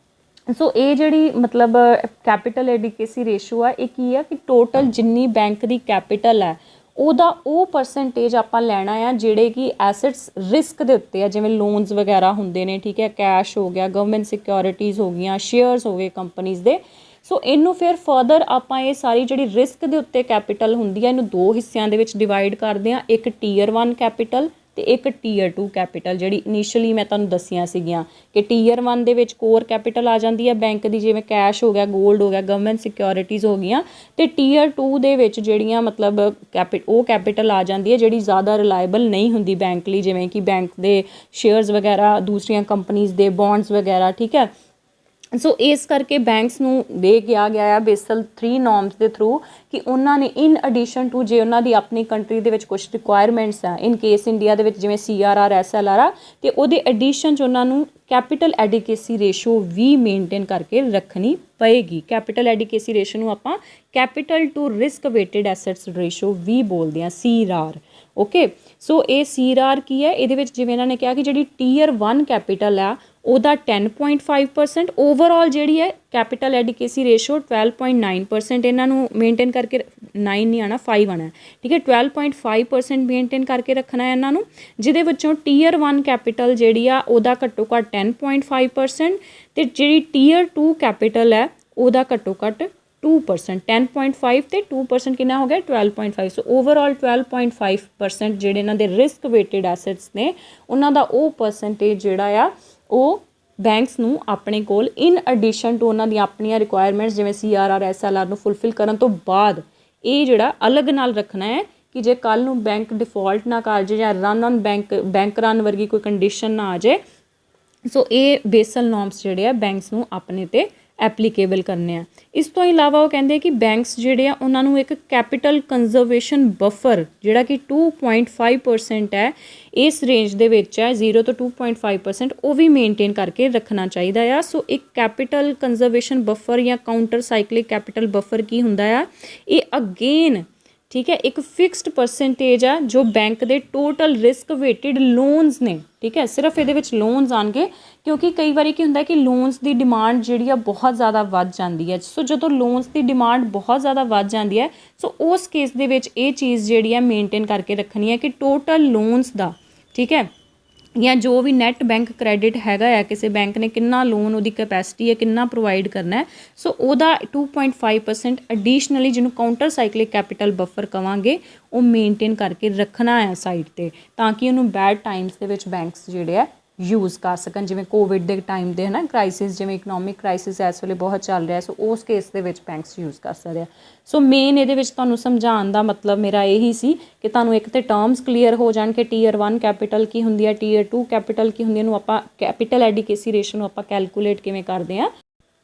ਸੋ ਇਹ ਜਿਹੜੀ ਮਤਲਬ ਕੈਪੀਟਲ ਐਡੀਕੇਸੀ ਰੇਸ਼ੋ ਆ ਇਹ ਕੀ ਆ ਕਿ ਟੋਟਲ ਜਿੰਨੀ ਬੈਂਕ ਦੀ ਕੈਪੀਟਲ ਹੈ ਉਹਦਾ ਉਹ ਪਰਸੈਂਟੇਜ ਆਪਾਂ ਲੈਣਾ ਆ ਜਿਹੜੇ ਕਿ ਐਸੈਟਸ ਰਿਸਕ ਦੇ ਉੱਤੇ ਆ, ਜਿਵੇਂ ਲੋਨਸ ਵਗੈਰਾ ਹੁੰਦੇ ਨੇ, ਠੀਕ ਹੈ, ਕੈਸ਼ ਹੋ ਗਿਆ, ਗਵਰਨਮੈਂਟ ਸਿਕਿਉਰਿਟੀਜ਼ ਹੋ ਗਈਆਂ, ਸ਼ੇਅਰਸ ਹੋ ਗਏ ਕੰਪਨੀਜ਼ ਦੇ। ਸੋ ਇਹਨੂੰ ਫਿਰ ਫਰਦਰ ਆਪਾਂ ਇਹ ਸਾਰੀ ਜਿਹੜੀ ਰਿਸਕ ਦੇ ਉੱਤੇ ਕੈਪੀਟਲ ਹੁੰਦੀ ਹੈ ਇਹਨੂੰ 2 ਹਿੱਸਿਆਂ ਦੇ ਵਿੱਚ ਡਿਵਾਈਡ ਕਰਦੇ ਹਾਂ, ਇੱਕ ਟੀਅਰ 1 ਕੈਪੀਟਲ ਤੇ ਇੱਕ ਟੀਅਰ 2 ਕੈਪੀਟਲ ਜਿਹੜੀ ਇਨੀਸ਼ੀਅਲੀ ਮੈਂ ਤੁਹਾਨੂੰ ਦੱਸੀਆਂ ਸੀਗੀਆਂ ਕਿ ਟੀਅਰ 1 ਦੇ ਵਿੱਚ ਕੋਰ ਕੈਪੀਟਲ ਆ ਜਾਂਦੀ ਹੈ ਬੈਂਕ ਦੀ, ਜਿਵੇਂ ਕੈਸ਼ ਹੋ ਗਿਆ, ਗੋਲਡ ਹੋ ਗਿਆ, ਗਵਰਨਮੈਂਟ ਸਿਕਿਉਰਿਟੀਜ਼ ਹੋ ਗਈਆਂ, ਤੇ ਟੀਅਰ 2 ਦੇ ਵਿੱਚ ਜਿਹੜੀਆਂ ਮਤਲਬ ਉਹ ਕੈਪੀਟਲ ਆ ਜਾਂਦੀ ਹੈ ਜਿਹੜੀ ਜ਼ਿਆਦਾ ਰਿਲਾਇਬਲ ਨਹੀਂ ਹੁੰਦੀ ਬੈਂਕ ਲਈ, ਜਿਵੇਂ ਕਿ ਬੈਂਕ ਦੇ ਸ਼ੇਅਰਸ ਵਗੈਰਾ, ਦੂਸਰੀਆਂ ਕੰਪਨੀਜ਼ ਦੇ ਬੌਂਡਸ ਵਗੈਰਾ, ਠੀਕ ਹੈ। ਸੋ ਇਸ ਕਰਕੇ ਬੈਂਕਸ ਨੂੰ ਦੇ ਕਿਹਾ ਗਿਆ ਆ ਬੇਸਲ 3 ਨੋਰਮਸ ਦੇ ਥਰੂ ਕਿ ਉਹਨਾਂ ਨੇ ਇਨ ਐਡੀਸ਼ਨ ਟੂ ਜੇ ਉਹਨਾਂ ਦੀ ਆਪਣੀ ਕੰਟਰੀ ਦੇ ਵਿੱਚ ਕੁਝ ਰਿਕੁਆਇਰਮੈਂਟਸ ਆ, ਇਨ ਕੇਸ ਇੰਡੀਆ ਦੇ ਵਿੱਚ ਜਿਵੇਂ CRR SLR ਆ, ਤੇ ਉਹਦੇ ਐਡੀਸ਼ਨ 'ਚ ਉਹਨਾਂ ਨੂੰ ਕੈਪੀਟਲ ਐਡੀਕੇਸੀ ਰੇਸ਼ੋ ਵੀ ਮੇਨਟੇਨ ਕਰਕੇ ਰੱਖਣੀ ਪਏਗੀ। ਕੈਪੀਟਲ ਐਡੀਕੇਸੀ ਰੇਸ਼ੋ ਨੂੰ ਆਪਾਂ capital to risk weighted assets ratio ਵੀ ਬੋਲਦੇ ਹਾਂ, CRAR। ਓਕੇ, ਸੋ ਇਹ CRAR ਕੀ ਹੈ, ਇਹਦੇ ਵਿੱਚ ਜਿਵੇਂ ਇਹਨਾਂ ਨੇ ਕਿਹਾ ਕਿ ਜਿਹੜੀ ਟੀਅਰ 1 ਕੈਪੀਟਲ ਆ ਉਹਦਾ 10.5%, ਓਵਰਆਲ ਜਿਹੜੀ ਹੈ ਕੈਪੀਟਲ ਐਡੀਕੇਸੀ ਰੇਸ਼ੋ 12.9% ਇਹਨਾਂ ਨੂੰ ਮੇਨਟੇਨ ਕਰਕੇ 9 ਨਹੀਂ ਆਉਣਾ 5 ਆਉਣਾ, ਠੀਕ ਹੈ। 12.5% ਮੇਨਟੇਨ ਕਰਕੇ ਰੱਖਣਾ ਹੈ ਇਹਨਾਂ ਨੂੰ, ਜਿਹਦੇ ਵਿੱਚੋਂ ਟੀਅਰ 1 ਕੈਪੀਟਲ ਜਿਹੜੀ ਆ ਉਹਦਾ ਘੱਟੋ ਘੱਟ 10.5% ਤੇ ਜਿਹੜੀ ਟੀਅਰ 2 ਕੈਪੀਟਲ ਹੈ ਉਹਦਾ ਘੱਟੋ ਘੱਟ 2%। 10.5 ਤੇ 2% ਕਿੰਨਾ ਹੋ ਗਿਆ 12.5। ਸੋ ਓਵਰਆਲ 12.5% ਜਿਹੜੇ ਇਹਨਾਂ ਦੇ ਰਿਸਕ ਵੇਟਡ ਐਸੈਟਸ ਨੇ ਉਹਨਾਂ ਦਾ ਉਹ ਪਰਸੈਂਟੇਜ ਜਿਹੜਾ ਆ ਉਹ ਬੈਂਕਸ ਨੂੰ ਆਪਣੇ ਕੋਲ ਇਨ ਐਡੀਸ਼ਨ ਟੂ ਉਹਨਾਂ ਦੀਆਂ ਆਪਣੀਆਂ ਰਿਕੁਆਇਰਮੈਂਟਸ ਜਿਵੇਂ CRR SLR ਨੂੰ ਫੁੱਲਫਿਲ ਕਰਨ ਤੋਂ ਬਾਅਦ ਇਹ ਜਿਹੜਾ ਅਲੱਗ ਨਾਲ ਰੱਖਣਾ ਹੈ ਕਿ ਜੇ ਕੱਲ੍ਹ ਨੂੰ ਬੈਂਕ ਡਿਫਾਲਟ ਨਾ ਕਰ ਜੇ ਜਾਂ ਰਨ ਔਨ ਬੈਂਕ ਰਨ ਵਰਗੀ ਕੋਈ ਕੰਡੀਸ਼ਨ ਨਾ ਆ ਜਾਏ, ਸੋ ਇਹ ਬੇਸਲ ਨੋਰਮਸ ਜਿਹੜੇ ਆ ਬੈਂਕਸ ਨੂੰ ਆਪਣੇ 'ਤੇ ਐਪਲੀਕੇਬਲ ਕਰਨੇ ਆ। ਇਸ ਤੋਂ ਇਲਾਵਾ ਉਹ ਕਹਿੰਦੇ ਕਿ ਬੈਂਕਸ ਜਿਹੜੇ ਆ ਉਹਨਾਂ ਨੂੰ ਇੱਕ ਕੈਪੀਟਲ ਕੰਜ਼ਰਵੇਸ਼ਨ ਬਫਰ ਜਿਹੜਾ ਕਿ 2.5% ਹੈ, ਇਸ ਰੇਂਜ ਦੇ ਵਿੱਚ ਹੈ 0 ਤੋਂ 2.5%, ਉਹ ਵੀ ਮੇਨਟੇਨ ਕਰਕੇ ਰੱਖਣਾ ਚਾਹੀਦਾ ਆ। ਸੋ ਇੱਕ ਕੈਪੀਟਲ ਕੰਜ਼ਰਵੇਸ਼ਨ ਬਫਰ ਜਾਂ ਕਾਊਂਟਰ ਸਾਈਕਲਿਕ ਕੈਪੀਟਲ ਬਫਰ ਕੀ ਹੁੰਦਾ ਆ, ਇਹ ਅਗੇਨ ਠੀਕ ਹੈ ਇੱਕ ਫਿਕਸਡ ਪਰਸੈਂਟੇਜ ਆ ਜੋ ਬੈਂਕ ਦੇ ਟੋਟਲ ਰਿਸਕ ਵੇਟਡ ਲੋਨਸ ਨੇ, ਠੀਕ ਹੈ। ਸਿਰਫ ਇਹਦੇ ਵਿੱਚ ਲੋਨਸ ਆਉਣਗੇ ਕਿਉਂਕਿ ਕਈ ਵਾਰੀ ਕੀ ਹੁੰਦਾ ਕਿ ਲੋਨਸ ਦੀ ਡਿਮਾਂਡ ਜਿਹੜੀ ਆ ਬਹੁਤ ਜ਼ਿਆਦਾ ਵੱਧ ਜਾਂਦੀ ਹੈ। ਸੋ ਜਦੋਂ ਲੋਨਸ ਦੀ ਡਿਮਾਂਡ ਬਹੁਤ ਜ਼ਿਆਦਾ ਵੱਧ ਜਾਂਦੀ ਹੈ, ਸੋ ਉਸ ਕੇਸ ਦੇ ਵਿੱਚ ਇਹ ਚੀਜ਼ ਜਿਹੜੀ ਹੈ ਮੇਨਟੇਨ ਕਰਕੇ ਰੱਖਣੀ ਹੈ ਕਿ ਟੋਟਲ ਲੋਨਸ ਦਾ, ਠੀਕ ਹੈ, ਜਾਂ ਜੋ ਵੀ ਨੈਟ ਬੈਂਕ ਕ੍ਰੈਡਿਟ ਹੈਗਾ ਆ ਕਿਸੇ ਬੈਂਕ ਨੇ ਕਿੰਨਾ ਲੋਨ ਉਹਦੀ ਕੈਪੈਸਿਟੀ ਹੈ ਕਿੰਨਾ ਪ੍ਰੋਵਾਈਡ ਕਰਨਾ ਹੈ, ਸੋ ਉਹਦਾ 2.5% ਐਡੀਸ਼ਨਲੀ ਜਿਹਨੂੰ ਕਾਊਂਟਰ ਸਾਈਕਲਿਕ ਕੈਪੀਟਲ ਬਫਰ ਕਵਾਂਗੇ ਉਹ ਮੇਨਟੇਨ ਕਰਕੇ ਰੱਖਣਾ ਹੈ ਸਾਈਡ 'ਤੇ, ਤਾਂ ਕਿ ਉਹਨੂੰ ਬੈਡ ਟਾਈਮਸ ਦੇ ਵਿੱਚ ਬੈਂਕਸ ਜਿਹੜੇ ਆ ਯੂਜ਼ ਕਰ ਸਕਣ। ਜਿਵੇਂ ਕੋਵਿਡ ਦੇ ਟਾਈਮ ਦੇ ਹੈ ਨਾ ਕ੍ਰਾਈਸਿਸ, ਜਿਵੇਂ ਇਕਨੋਮਿਕ ਕ੍ਰਾਈਸਿਸ ਇਸ ਵੇਲੇ ਬਹੁਤ ਚੱਲ ਰਿਹਾ, ਸੋ ਉਸ ਕੇਸ ਦੇ ਵਿੱਚ ਬੈਂਕਸ ਯੂਜ਼ ਕਰ ਸਕਦੇ ਆ। ਸੋ ਮੇਨ ਇਹਦੇ ਵਿੱਚ ਤੁਹਾਨੂੰ ਸਮਝਾਉਣ ਦਾ ਮਤਲਬ ਮੇਰਾ ਇਹੀ ਸੀ ਕਿ ਤੁਹਾਨੂੰ ਇੱਕ ਤਾਂ ਟਰਮਸ ਕਲੀਅਰ ਹੋ ਜਾਣ ਕਿ ਟੀਅਰ 1 ਕੈਪੀਟਲ ਕੀ ਹੁੰਦੀ ਹੈ, ਟੀਅਰ 2 ਕੈਪੀਟਲ ਕੀ ਹੁੰਦੀ ਹੈ, ਇਹਨੂੰ ਆਪਾਂ ਕੈਪੀਟਲ ਐਡੀਕੇਸੀ ਰੇਸ਼ੋ ਨੂੰ ਆਪਾਂ ਕੈਲਕੂਲੇਟ ਕਿਵੇਂ ਕਰਦੇ ਹਾਂ,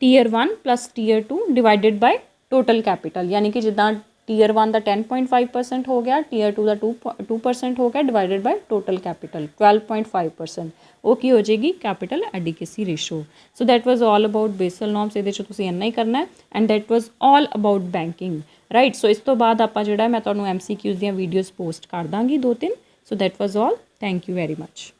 tier 1 plus tier 2 divided by total capital, ਯਾਨੀ ਕਿ ਜਿੱਦਾਂ ਟੀਅਰ 1 ਦਾ 10.5% ਹੋ ਗਿਆ, ਟੀਅਰ 2 ਦਾ 2% ਹੋ ਗਿਆ, ਡਿਵਾਈਡਡ ਬਾਈ ਟੋਟਲ ਕੈਪੀਟਲ 12.5%, ਉਹ ਕੀ ਹੋ ਜਾਏਗੀ capital adequacy ratio. So that was all about Basel norms, ਇਹਦੇ 'ਚ ਤੁਸੀਂ ਇੰਨਾ ਹੀ ਕਰਨਾ ਹੈ and that was all about banking, right. So ਇਸ ਤੋਂ ਬਾਅਦ ਆਪਾਂ ਜਿਹੜਾ ਮੈਂ ਤੁਹਾਨੂੰ MCQs ਦੀਆਂ ਵੀਡੀਓਜ਼ ਪੋਸਟ ਕਰ ਦਾਂਗੀ 2-3। ਸੋ that was all, thank you very much.